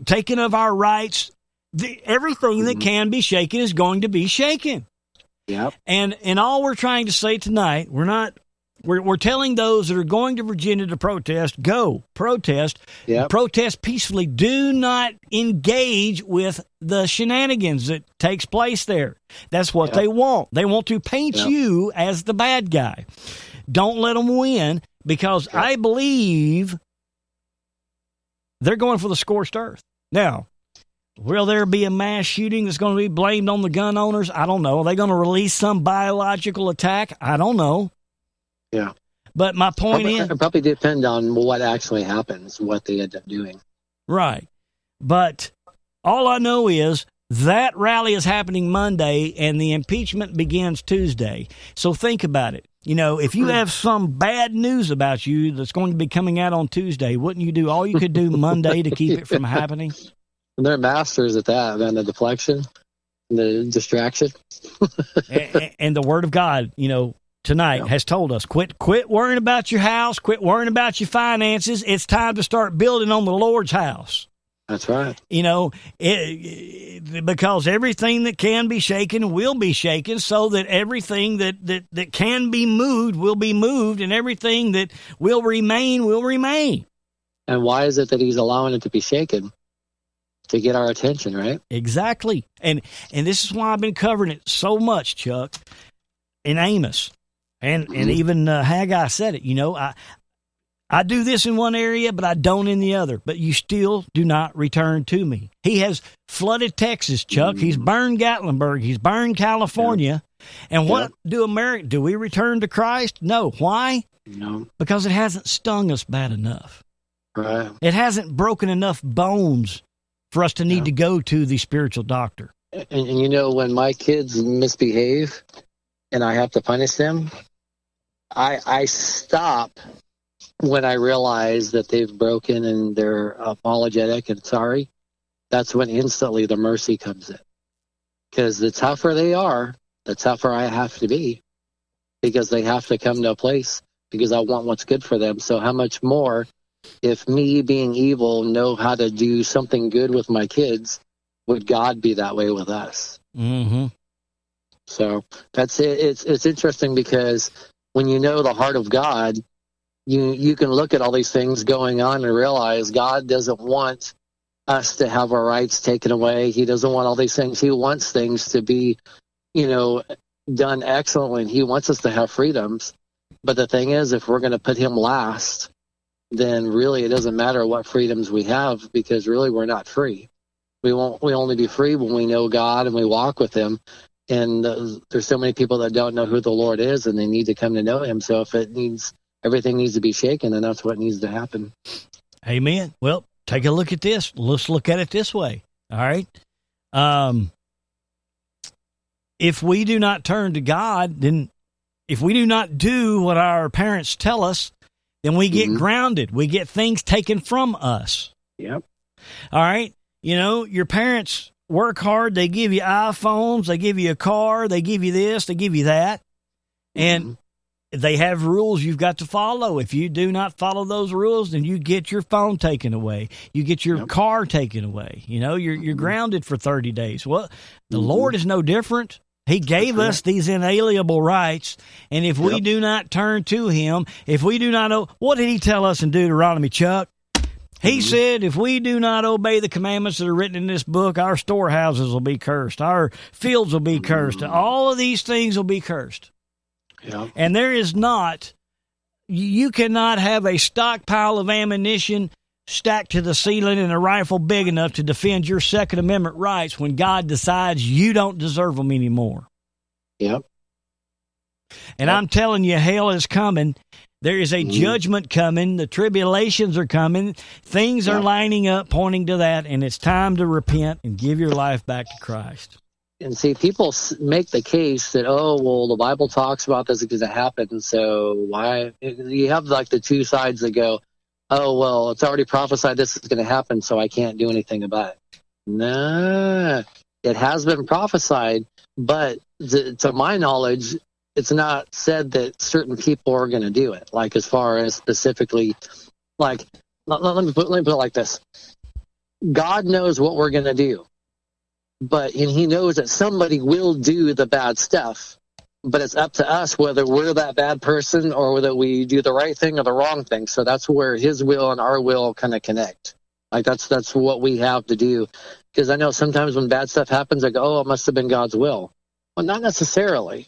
taking of our rights. Everything that can be shaken is going to be shaken. Yep. And all we're trying to say tonight, we're telling those that are going to Virginia to protest, go protest, protest peacefully. Do not engage with the shenanigans that takes place there. That's what they want. They want to paint you as the bad guy. Don't let them win, because I believe they're going for the scorched earth. Now, will there be a mass shooting that's going to be blamed on the gun owners? I don't know. Are they going to release some biological attack? I don't know. Yeah. But my point is... It probably depend on what actually happens, what they end up doing. Right. But all I know is that rally is happening Monday and the impeachment begins Tuesday. So think about it. If you have some bad news about you that's going to be coming out on Tuesday, wouldn't you do all you could do Monday to keep it from happening? They're masters at that, man, the deflection, the distraction. and the Word of God, tonight has told us, quit worrying about your house, quit worrying about your finances. It's time to start building on the Lord's house. That's right. Because everything that can be shaken will be shaken, so that everything that can be moved will be moved, and everything that will remain will remain. And why is it that he's allowing it to be shaken? To get our attention, right? Exactly. And this is why I've been covering it so much, Chuck, in Amos. And even Haggai said it. I do this in one area, but I don't in the other. But you still do not return to me. He has flooded Texas, Chuck. He's burned Gatlinburg. He's burned California. And what do we return to Christ? No. Why? No. Because it hasn't stung us bad enough. Right. It hasn't broken enough bones for us to need to go to the spiritual doctor. And when my kids misbehave and I have to punish them, I stop when I realize that they've broken and they're apologetic and sorry, that's when instantly the mercy comes in. Because the tougher they are, the tougher I have to be, because they have to come to a place because I want what's good for them. So how much more if me being evil know how to do something good with my kids, would God be that way with us? Mm-hmm. So that's it. It's interesting because when you know the heart of God, you can look at all these things going on and realize God doesn't want us to have our rights taken away. He doesn't want all these things. He wants things to be, done excellently. He wants us to have freedoms. But the thing is, if we're going to put him last, then really it doesn't matter what freedoms we have, because really we're not free. We only be free when we know God and we walk with him. And there's so many people that don't know who the Lord is, and they need to come to know him. So if everything needs to be shaken, then that's what needs to happen. Amen. Well, take a look at this. Let's look at it this way. All right. If we do not turn to God, then if we do not do what our parents tell us, then we get grounded. We get things taken from us. Yep. All right. Your parents work hard. They give you iPhones. They give you a car. They give you this. They give you that. And they have rules you've got to follow. If you do not follow those rules, then you get your phone taken away. You get your car taken away. You're grounded for 30 days. Well, the Lord is no different. He gave us these inalienable rights, and if we do not turn to him, if we do not know, what did he tell us in Deuteronomy, Chuck? He said, if we do not obey the commandments that are written in this book, our storehouses will be cursed. Our fields will be cursed. All of these things will be cursed. Yeah. And there is not, you cannot have a stockpile of ammunition stacked to the ceiling and a rifle big enough to defend your Second Amendment rights when God decides you don't deserve them anymore. Yep. And I'm telling you, hell is coming. There is a judgment coming. The tribulations are coming. Things are lining up, pointing to that, and it's time to repent and give your life back to Christ. And see, people make the case that, the Bible talks about this because it happened, so why? You have like the two sides that go, it's already prophesied this is going to happen, so I can't do anything about it. No, it has been prophesied, but to my knowledge, it's not said that certain people are going to do it. Like as far as specifically, like let me put it like this: God knows what we're going to do, and He knows that somebody will do the bad stuff. But it's up to us whether we're that bad person or whether we do the right thing or the wrong thing. So that's where his will and our will kind of connect. Like that's what we have to do. Because I know sometimes when bad stuff happens, I go, it must have been God's will. Well, not necessarily.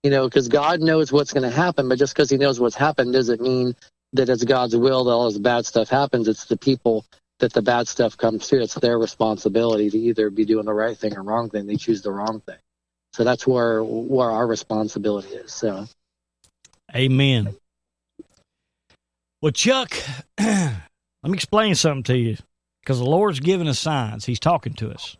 Because God knows what's going to happen. But just because he knows what's happened doesn't mean that it's God's will that all this bad stuff happens. It's the people that the bad stuff comes to. It's their responsibility to either be doing the right thing or wrong thing. They choose the wrong thing. So that's where our responsibility is. So, amen. Well, Chuck, let me explain something to you, because the Lord's giving us signs. He's talking to us.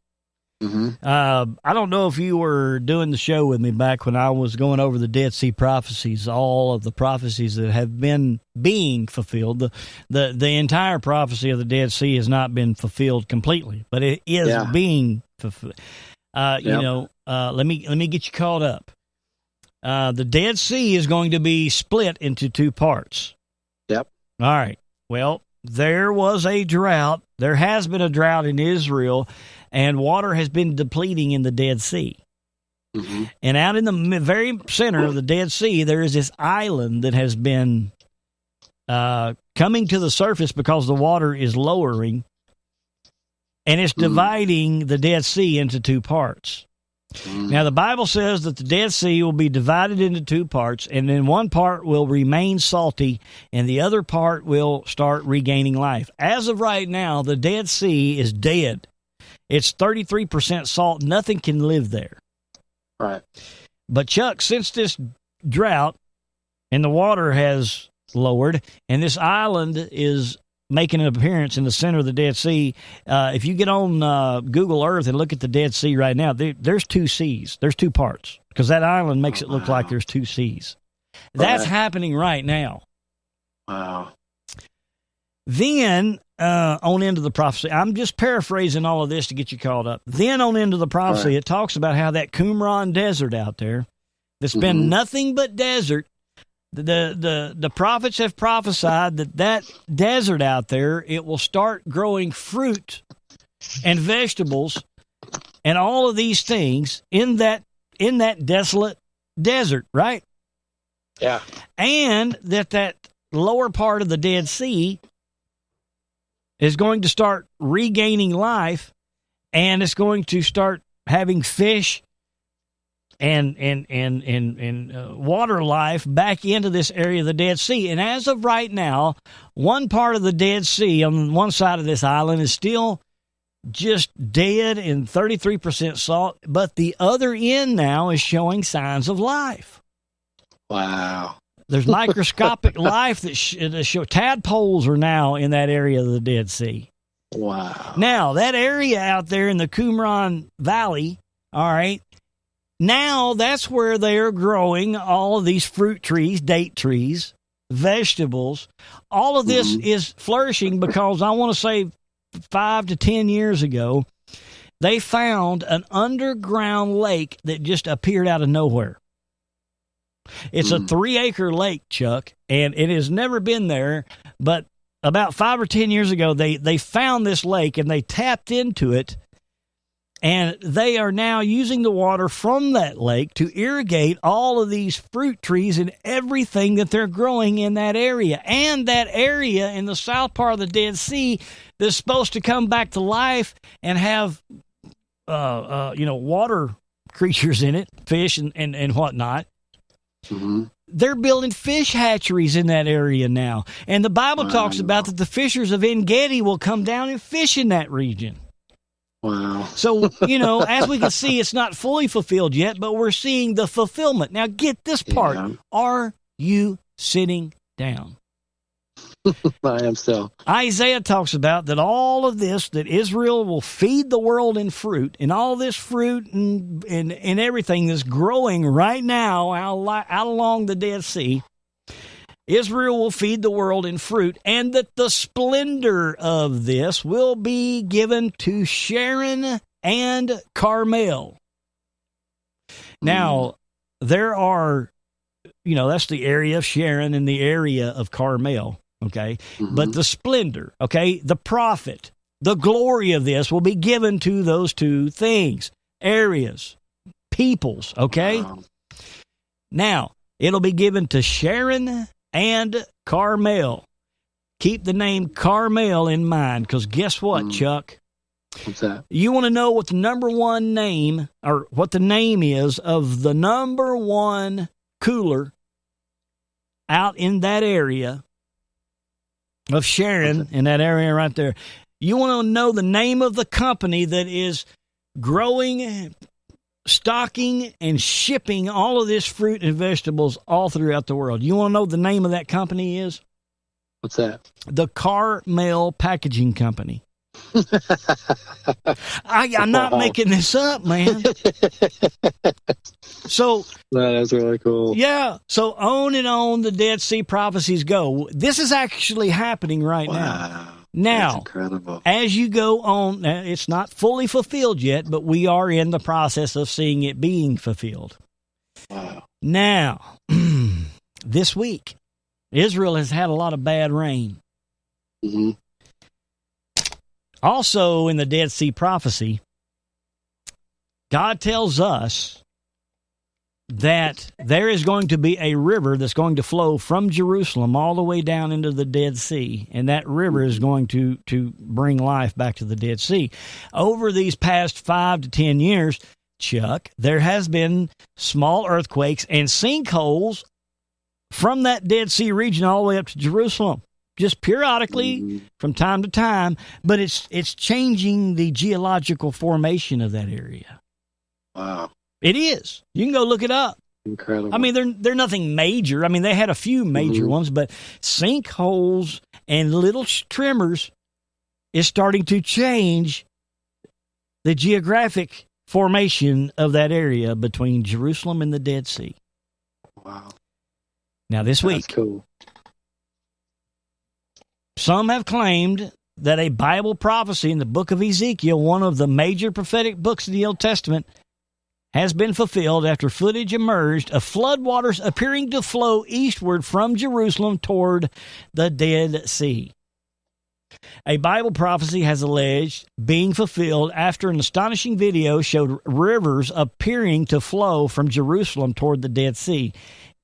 I don't know if you were doing the show with me back when I was going over the Dead Sea prophecies, all of the prophecies that have been being fulfilled. The entire prophecy of the Dead Sea has not been fulfilled completely, but it is being fulfilled. Let me get you caught up. The Dead Sea is going to be split into two parts. Yep. All right. Well, there was a drought. There has been a drought in Israel, and water has been depleting in the Dead Sea. And out in the very center of the Dead Sea, there is this island that has been coming to the surface because the water is lowering, and it's dividing the Dead Sea into two parts. Now, the Bible says that the Dead Sea will be divided into two parts, and then one part will remain salty, and the other part will start regaining life. As of right now, the Dead Sea is dead. It's 33% salt. Nothing can live there. Right. But, Chuck, since this drought and the water has lowered, and this island is making an appearance in the center of the Dead Sea. If you get on Google Earth and look at the Dead Sea right now, there's two seas. There's two parts, because that island makes it look like there's two seas. That's happening right now. Wow. Then on into the prophecy, I'm just paraphrasing all of this to get you caught up. Then on into the prophecy, It talks about how that Qumran desert out there, that's been nothing but desert. The prophets have prophesied that desert out there, it will start growing fruit and vegetables and all of these things in that desolate desert, right? Yeah. And that lower part of the Dead Sea is going to start regaining life, and it's going to start having fish and water life back into this area of the Dead Sea. And as of right now, one part of the Dead Sea on one side of this island is still just dead and 33% salt, but the other end now is showing signs of life. Wow. There's microscopic life that show tadpoles are now in that area of the Dead Sea. Wow. Now, that area out there in the Qumran Valley, all right, now that's where they are growing all of these fruit trees, date trees, vegetables. All of this is flourishing because I want to say 5 to 10 years ago, they found an underground lake that just appeared out of nowhere. It's a 3-acre lake, Chuck, and it has never been there. But about 5 or 10 years ago, they found this lake and they tapped into it, and they are now using the water from that lake to irrigate all of these fruit trees and everything that they're growing in that area. And that area in the south part of the Dead Sea that's supposed to come back to life and have, water creatures in it, fish and whatnot. They're building fish hatcheries in that area now. And the Bible talks about that the fishers of En-Gedi will come down and fish in that region. Wow. So, as we can see, it's not fully fulfilled yet, but we're seeing the fulfillment. Now, get this part. Yeah. Are you sitting down? I am still. Isaiah talks about that all of this, that Israel will feed the world in fruit, and all this fruit and everything that's growing right now out along the Dead Sea, Israel will feed the world in fruit, and that the splendor of this will be given to Sharon and Carmel. Now, there are, that's the area of Sharon and the area of Carmel. Okay, but the splendor, okay, the profit, the glory of this will be given to those two things, areas, peoples, okay? Wow. Now, it'll be given to Sharon and Carmel. Keep the name Carmel in mind, because guess what, Chuck? What's that? You want to know what the number one name, or what the name is of the number one cooler out in that area of Sharon, in that area right there. You want to know the name of the company that is growing, stocking, and shipping all of this fruit and vegetables all throughout the world. You want to know the name of that company is? What's that? The Carmel Packaging Company. I'm not making this up, man. So that's really cool. Yeah. So on and on the Dead Sea prophecies go. This is actually happening right now. Now, that's incredible. As you go on, it's not fully fulfilled yet, but we are in the process of seeing it being fulfilled. Wow. Now, this week, Israel has had a lot of bad rain. Also, in the Dead Sea prophecy, God tells us that there is going to be a river that's going to flow from Jerusalem all the way down into the Dead Sea, and that river is going to bring life back to the Dead Sea. Over these past 5 to 10 years, Chuck, there has been small earthquakes and sinkholes from that Dead Sea region all the way up to Jerusalem. Just periodically from time to time, but it's changing the geological formation of that area. Wow. It is. You can go look it up. Incredible. I mean, they're nothing major. I mean, they had a few major ones, but sinkholes and little tremors is starting to change the geographic formation of that area between Jerusalem and the Dead Sea. Wow. Now, this week, cool. Some have claimed that a Bible prophecy in the book of Ezekiel, one of the major prophetic books of the Old Testament, has been fulfilled after footage emerged of floodwaters appearing to flow eastward from Jerusalem toward the Dead Sea. A Bible prophecy has alleged being fulfilled after an astonishing video showed rivers appearing to flow from Jerusalem toward the Dead Sea.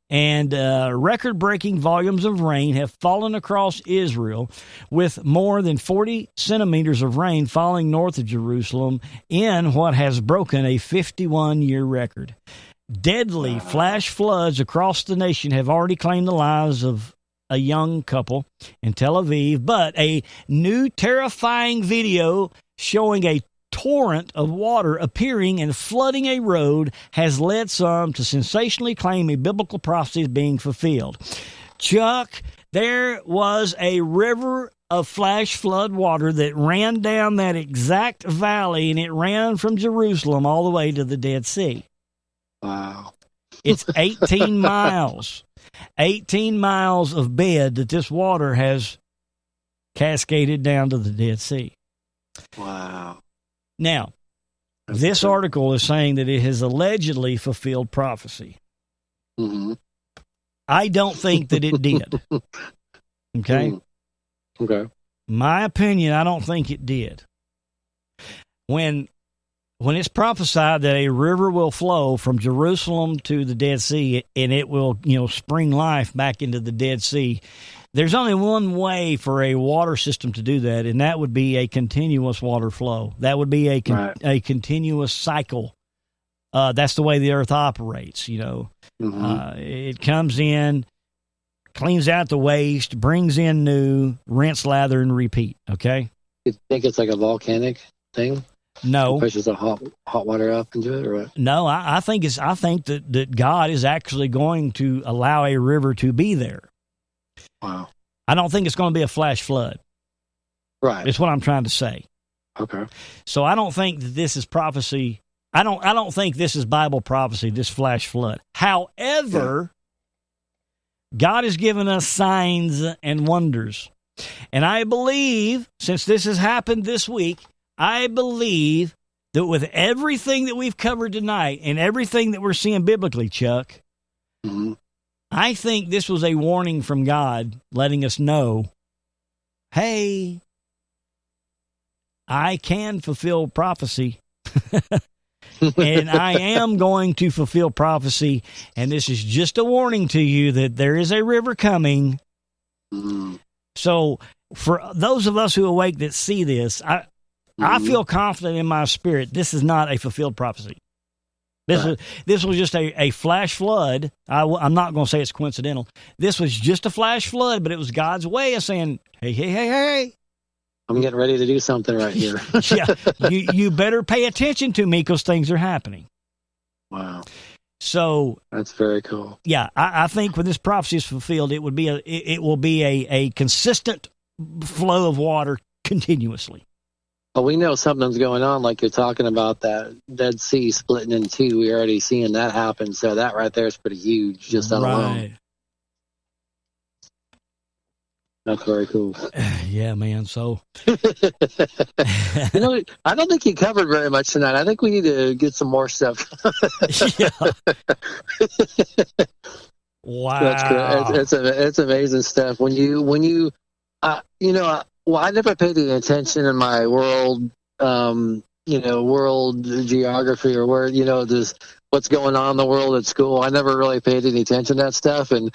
And record-breaking volumes of rain have fallen across Israel, with more than 40 centimeters of rain falling north of Jerusalem in what has broken a 51-year record. Deadly flash floods across the nation have already claimed the lives of a young couple in Tel Aviv, but a new terrifying video showing a torrent of water appearing and flooding a road has led some to sensationally claim a biblical prophecy is being fulfilled. Chuck, there was a river of flash flood water that ran down that exact valley, and it ran from Jerusalem all the way to the Dead Sea. Wow. It's 18 miles. 18 miles of bed that this water has cascaded down to the Dead Sea. Wow. Now, this article is saying that it has allegedly fulfilled prophecy. Mm-hmm. I don't think that it did. Okay? Okay. My opinion, I don't think it did. When it's prophesied that a river will flow from Jerusalem to the Dead Sea and it will, spring life back into the Dead Sea, there's only one way for a water system to do that, and that would be a continuous water flow. That would be a continuous cycle. That's the way the earth operates, Mm-hmm. It comes in, cleans out the waste, brings in new, rinse, lather, and repeat, okay? You think it's like a volcanic thing? No. It pushes the hot water up into it, or what? No, I think that God is actually going to allow a river to be there. Wow. I don't think it's going to be a flash flood. Right. It's what I'm trying to say. Okay. So I don't think that this is prophecy. I don't think this is Bible prophecy, this flash flood. However, God has given us signs and wonders. And I believe, since this has happened this week, I believe that with everything that we've covered tonight and everything that we're seeing biblically, Chuck, mm-hmm. I think this was a warning from God letting us know, hey, I can fulfill prophecy. And I am going to fulfill prophecy. And this is just a warning to you that there is a river coming. Mm-hmm. So for those of us who awake that see this, I feel confident in my spirit this is not a fulfilled prophecy. This was just a flash flood. I'm not going to say it's coincidental. This was just a flash flood, but it was God's way of saying, hey. I'm getting ready to do something right here. Yeah, you better pay attention to me because things are happening. Wow. So that's very cool. Yeah, I think when this prophecy is fulfilled, it will be a consistent flow of water continuously. Well, we know something's going on, like you're talking about that Dead Sea splitting in two. We're already seeing that happen, so that right there is pretty huge, just that alone. That's very cool. Yeah, man. So, I don't think you covered very much tonight. I think we need to get some more stuff. Yeah. Wow. That's great. It's amazing stuff. When you I never paid any attention in my world, world geography or where, this what's going on in the world at school. I never really paid any attention to that stuff. And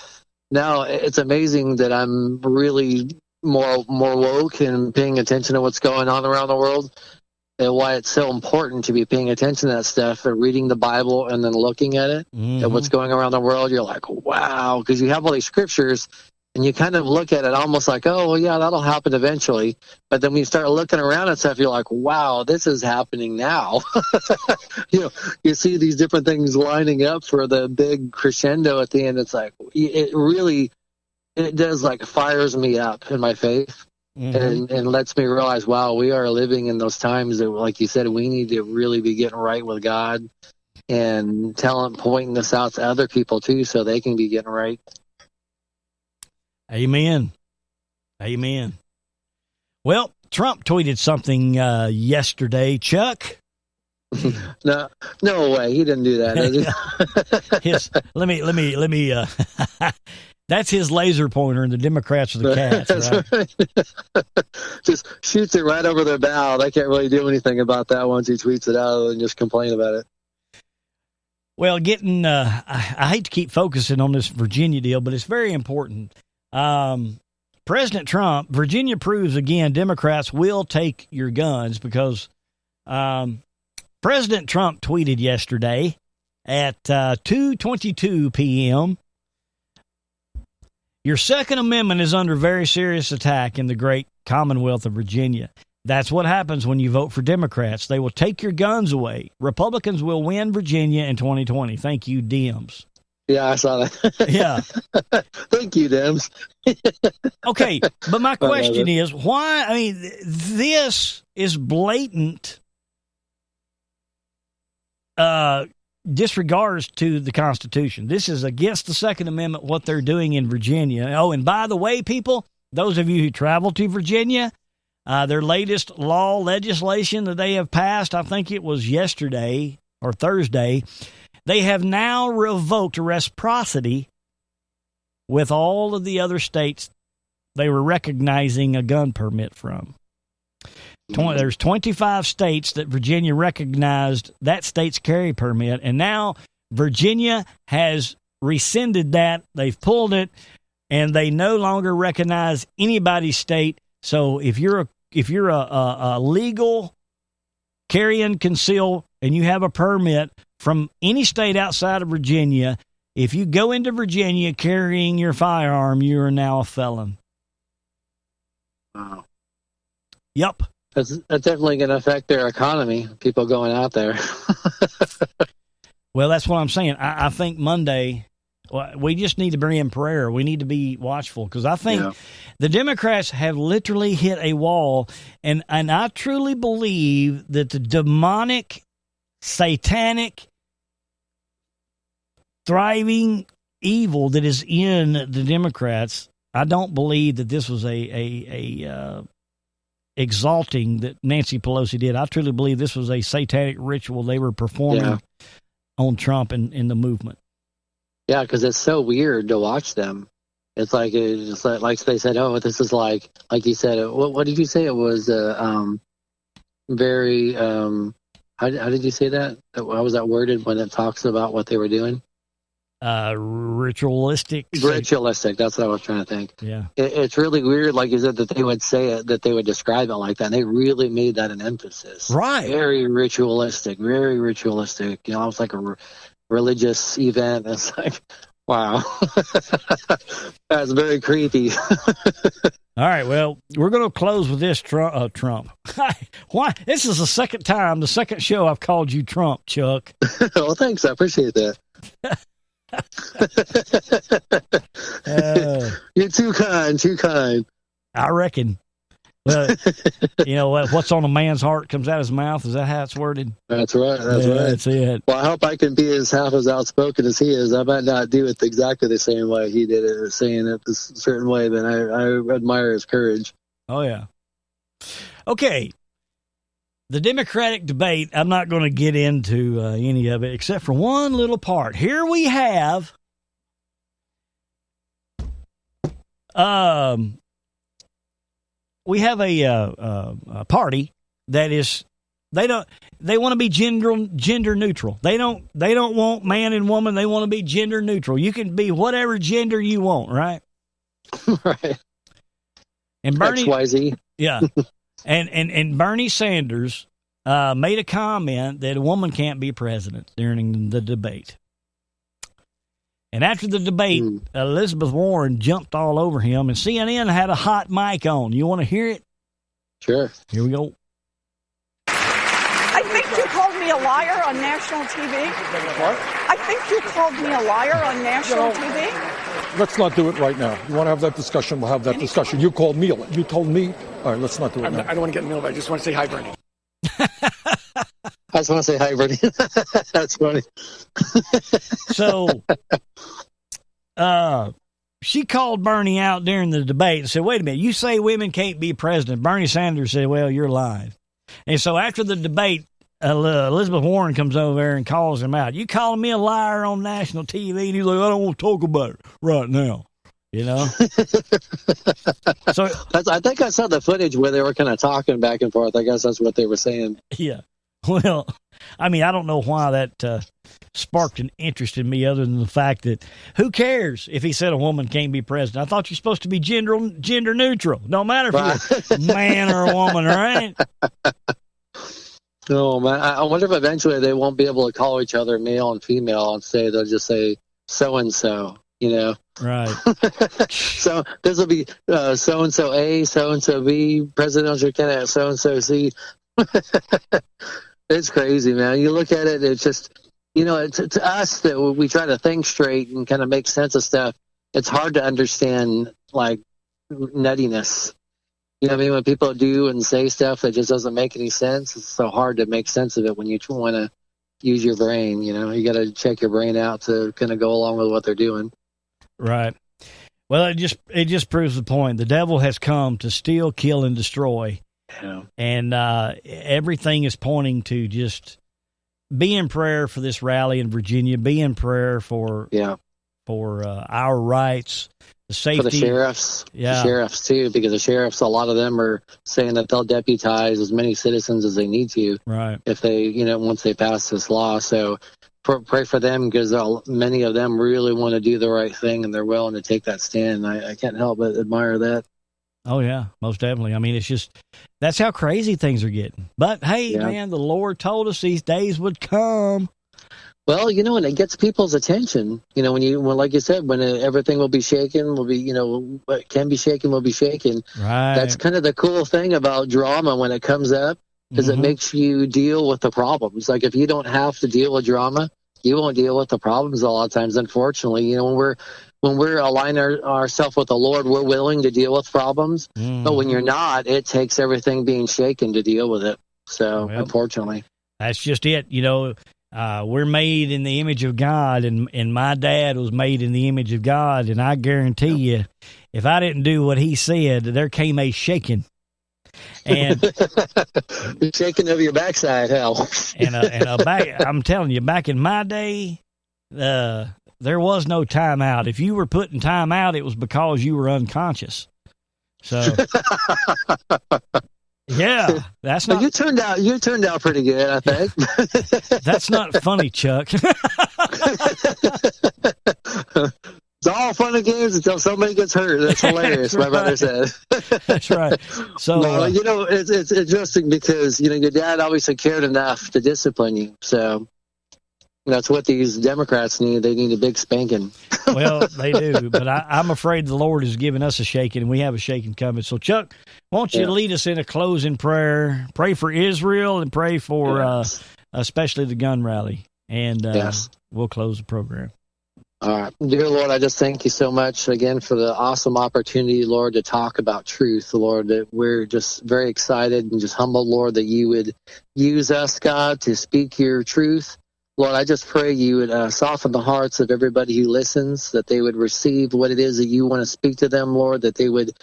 now it's amazing that I'm really more woke and paying attention to what's going on around the world and why it's so important to be paying attention to that stuff and reading the Bible and then looking at it and what's going around the world. You're like, wow, because you have all these scriptures. And you kind of look at it almost like, oh, well, yeah, that'll happen eventually. But then when you start looking around at stuff, you're like, wow, this is happening now. You see these different things lining up for the big crescendo at the end. It's like, it does like fires me up in my faith and lets me realize, wow, we are living in those times that, like you said, we need to really be getting right with God and pointing this out to other people too, so they can be getting right. Amen. Well, Trump tweeted something yesterday, Chuck. No way. He didn't do that, did he? Let me. That's his laser pointer, and the Democrats are the cats, right? Just shoots it right over their bow. They can't really do anything about that once he tweets it out and just complain about it. Well, I hate to keep focusing on this Virginia deal, but it's very important. President Trump, Virginia proves again Democrats will take your guns because President Trump tweeted yesterday at 2:22 p.m., your Second Amendment is under very serious attack in the great Commonwealth of Virginia. That's what happens when you vote for Democrats. They will take your guns away. Republicans will win Virginia in 2020. Thank you, Dems. Yeah, I saw that. Yeah. Thank you, Dems. Okay, but my question is, why? I mean, this is blatant disregards to the Constitution. This is against the Second Amendment, what they're doing in Virginia. Oh, and by the way, people, those of you who travel to Virginia, their latest legislation that they have passed, I think it was yesterday or Thursday, they have now revoked reciprocity with all of the other states they were recognizing a gun permit from. There's 25 states that Virginia recognized that state's carry permit, and now Virginia has rescinded that. They've pulled it, and they no longer recognize anybody's state. So if you're a legal carry and conceal, and you have a permit from any state outside of Virginia, if you go into Virginia carrying your firearm, you are now a felon. Wow. Yep. That's definitely going to affect their economy, people going out there. Well, that's what I'm saying. I think Monday, we just need to be in prayer. We need to be watchful because I think the Democrats have literally hit a wall, and I truly believe that the demonic, satanic, thriving evil that is in the Democrats, I don't believe that this was a exalting that Nancy Pelosi did. I truly believe this was a satanic ritual they were performing on Trump and in the movement. Yeah, because it's so weird to watch them. It's like they said, oh, this is like you said. What did you say? It was very. How did you say that? How was that worded when it talks about what they were doing? Ritualistic. Ritualistic. That's what I was trying to think. Yeah. It's really weird, like you said, that they would say it, that they would describe it like that. And they really made that an emphasis. Right. Very ritualistic. Very ritualistic. You know, it was like a religious event. It's like, wow. That's very creepy. All right, well, we're going to close with this Trump. Why? This is the second show I've called you Trump, Chuck. Well, thanks. I appreciate that. You're too kind. I reckon. Well, you know what's on a man's heart comes out of his mouth. Is that how it's worded? That's right. That's right. That's it. Well, I hope I can be half as outspoken as he is. I might not do it exactly the same way he did it, or saying it a certain way, but I admire his courage. Oh yeah. Okay. The Democratic debate, I'm not going to get into any of it except for one little part. Here we have a party that is they want to be gender neutral. They don't want man and woman. They want to be gender neutral. You can be whatever gender you want, right? Right. And Bernie XYZ. Yeah. And Bernie Sanders made a comment that a woman can't be president during the debate. And after the debate, Elizabeth Warren jumped all over him, and CNN had a hot mic on. You want to hear it? Sure. Here we go. I think you called me a liar on national TV. What? I think you called me a liar on national TV. Let's not do it right now. You want to have that discussion, we'll have that discussion. You called me. You told me. All right, let's not do it now. I don't want to get in the middle of it. I just want to say hi, Bernie. I just want to say hi, Bernie. That's funny. So, she called Bernie out during the debate and said, wait a minute, you say women can't be president. Bernie Sanders said, well, you're lying. And so after the debate, Elizabeth Warren comes over there and calls him out. You calling me a liar on national TV? And he's like, I don't want to talk about it right now. You know? So I think I saw the footage where they were kind of talking back and forth. I guess that's what they were saying. Yeah. Well, I mean, I don't know why that sparked an interest in me other than the fact that who cares if he said a woman can't be president? I thought you're supposed to be gender neutral. No matter if you're a man or a woman, right? Oh, man. I wonder if eventually they won't be able to call each other male and female and say, they'll just say so-and-so, you know? Right. So this will be so-and-so A, so-and-so B, presidential candidate, so-and-so C. It's crazy, man. You look at it, it's just, you know, to us that we try to think straight and kind of make sense of stuff, it's hard to understand, like, nuttiness. You know what I mean? When people do and say stuff that just doesn't make any sense, it's so hard to make sense of it when you want to use your brain, you know? You got to check your brain out to kind of go along with what they're doing. Right. Well, it just proves the point. The devil has come to steal, kill, and destroy. Yeah. And everything is pointing to just be in prayer for this rally in Virginia. Be in prayer for our rights, the safety. For the sheriffs. Yeah. The sheriffs, too, because the sheriffs, a lot of them are saying that they'll deputize as many citizens as they need to. Right. If they, you know, once they pass this law. So pray for them because many of them really want to do the right thing and they're willing to take that stand. I can't help but admire that. Oh, yeah, most definitely. I mean, it's just, that's how crazy things are getting. But, hey, man, the Lord told us these days would come. Well, you know, and it gets people's attention. You know, when like you said, when everything will be shaken, will be, you know, what can be shaken will be shaken. Right. That's kind of the cool thing about drama when it comes up, because it makes you deal with the problems. Like if you don't have to deal with drama, you won't deal with the problems a lot of times. Unfortunately, you know, when we're aligning ourselves with the Lord, we're willing to deal with problems. But when you're not, it takes everything being shaken to deal with it. So, unfortunately. That's just it. You know, we're made in the image of God, and my dad was made in the image of God. And I guarantee you, if I didn't do what he said, there came a shaking. And shaking of your backside, hell. and I'm telling you, back in my day, there was no timeout. If you were putting time out, it was because you were unconscious. So, yeah, that's not. You turned out pretty good, I think. That's not funny, Chuck. It's all fun and games until somebody gets hurt. That's hilarious. My brother said. That's right. So, no, you know, it's interesting because, you know, your dad obviously cared enough to discipline you. So that's what these Democrats need. They need a big spanking. Well, they do. But I'm afraid the Lord has given us a shaking, and we have a shaking coming. So, Chuck, why don't you lead us in a closing prayer? Pray for Israel and pray for especially the gun rally. And we'll close the program. All right. Dear Lord, I just thank you so much again for the awesome opportunity, Lord, to talk about truth, Lord, that we're just very excited and just humbled, Lord, that you would use us, God, to speak your truth. Lord, I just pray you would soften the hearts of everybody who listens, that they would receive what it is that you want to speak to them, Lord, that they would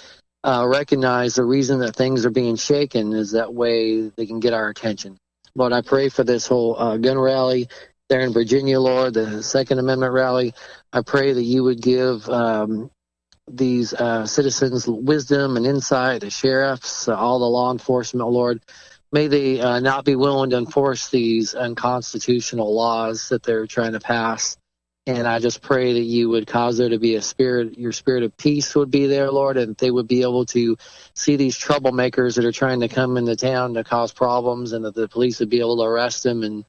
recognize the reason that things are being shaken is that way they can get our attention. Lord, I pray for this whole gun rally there in Virginia, Lord, the Second Amendment rally. I pray that you would give these citizens wisdom and insight, the sheriffs, all the law enforcement, Lord. May they not be willing to enforce these unconstitutional laws that they're trying to pass. And I just pray that you would cause there to be a spirit, your spirit of peace would be there, Lord, and they would be able to see these troublemakers that are trying to come into town to cause problems, and that the police would be able to arrest them and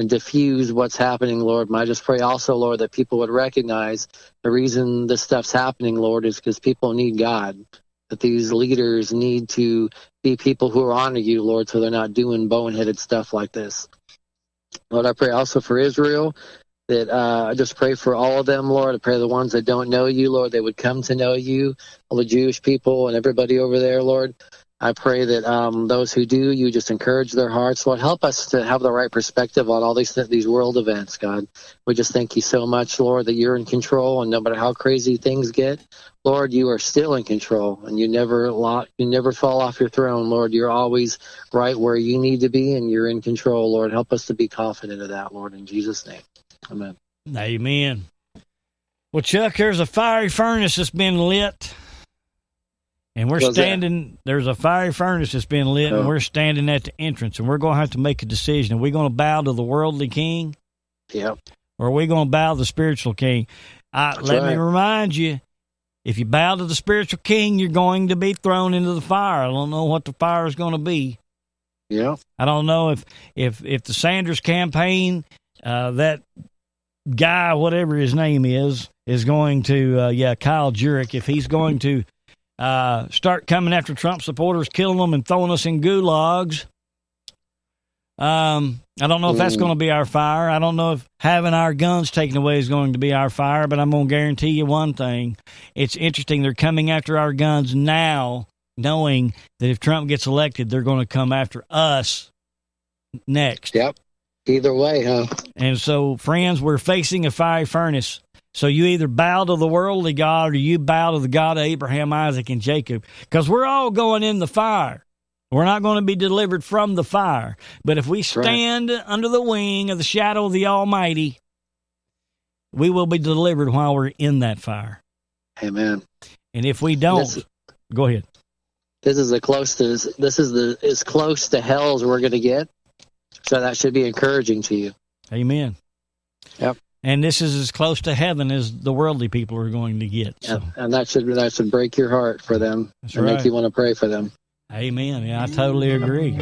diffuse what's happening, Lord. And I just pray also, Lord, that people would recognize the reason this stuff's happening, Lord, is because people need God, that these leaders need to be people who honor you, Lord, so they're not doing boneheaded stuff like this. Lord, I pray also for Israel, that I just pray for all of them, Lord. I pray the ones that don't know you, Lord, they would come to know you, all the Jewish people and everybody over there, Lord. I pray that those who do, you just encourage their hearts. Lord, help us to have the right perspective on all these world events, God. We just thank you so much, Lord, that you're in control, and no matter how crazy things get, Lord, you are still in control, and you never fall off your throne, Lord. You're always right where you need to be, and you're in control, Lord. Help us to be confident of that, Lord, in Jesus' name. Amen. Amen. Well, Chuck, there's a fiery furnace that's been lit. And we're there's a fiery furnace that's been lit, and we're standing at the entrance, and we're going to have to make a decision. Are we going to bow to the worldly king? Yep. Or are we going to bow to the spiritual king? Let me remind you, if you bow to the spiritual king, you're going to be thrown into the fire. I don't know what the fire is going to be. Yeah. I don't know if the Sanders campaign, that guy, whatever his name is going to, Kyle Jurek, if he's going to start coming after Trump supporters, killing them and throwing us in gulags. I don't know if that's going to be our fire. I don't know if having our guns taken away is going to be our fire, but I'm going to guarantee you one thing. It's interesting. They're coming after our guns now, knowing that if Trump gets elected, they're going to come after us next. Yep. Either way, huh? And so, friends, we're facing a fiery furnace. So you either bow to the worldly God or you bow to the God of Abraham, Isaac, and Jacob, because we're all going in the fire. We're not going to be delivered from the fire. But if we stand under the wing of the shadow of the Almighty, we will be delivered while we're in that fire. Amen. And if we don't, go ahead. This is as close to hell as we're going to get. So that should be encouraging to you. Amen. Yep. And this is as close to heaven as the worldly people are going to get. So. Yeah, and that should break your heart for them. That's and right. make you want to pray for them. Amen. Yeah, I totally agree.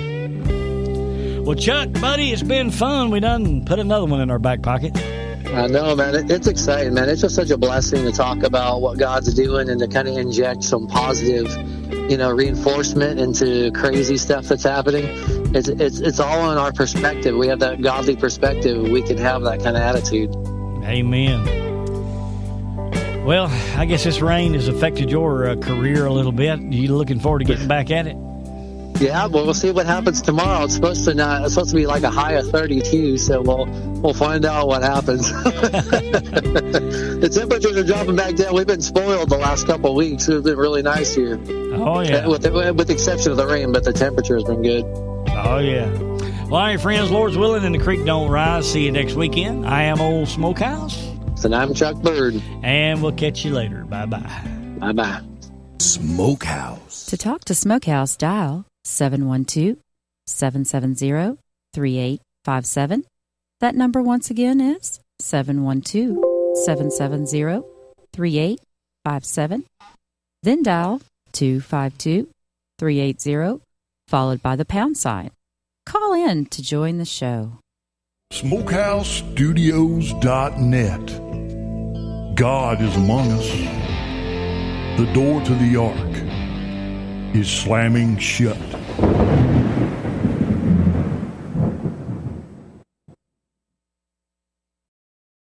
Well, Chuck, buddy, it's been fun. We done put another one in our back pocket. I know, man. It's exciting, man. It's just such a blessing to talk about what God's doing and to kind of inject some positive, reinforcement into crazy stuff that's happening. It's all in our perspective. We have that godly perspective. We can have that kind of attitude. Amen. Well, I guess this rain has affected your career a little bit. You looking forward to getting back at it? Yeah, well, we'll see what happens tomorrow. It's supposed to be like a high of 32, so we'll find out what happens. The temperatures are dropping back down. We've been spoiled the last couple of weeks. It's been really nice here. Oh yeah, with the exception of the rain, but the temperature has been good. Oh yeah. Well, all right, friends. Lord's willing, and the creek don't rise. See you next weekend. I am Old Smokehouse, and I'm Chuck Bird, and we'll catch you later. Bye bye. Bye bye. Smokehouse. To talk to Smokehouse, dial 712-770-3857. That number once again is 712-770-3857. Then dial 252-380, followed by the pound sign. Call in to join the show. SmokehouseStudios.net. God is among us. The door to the ark is slamming shut.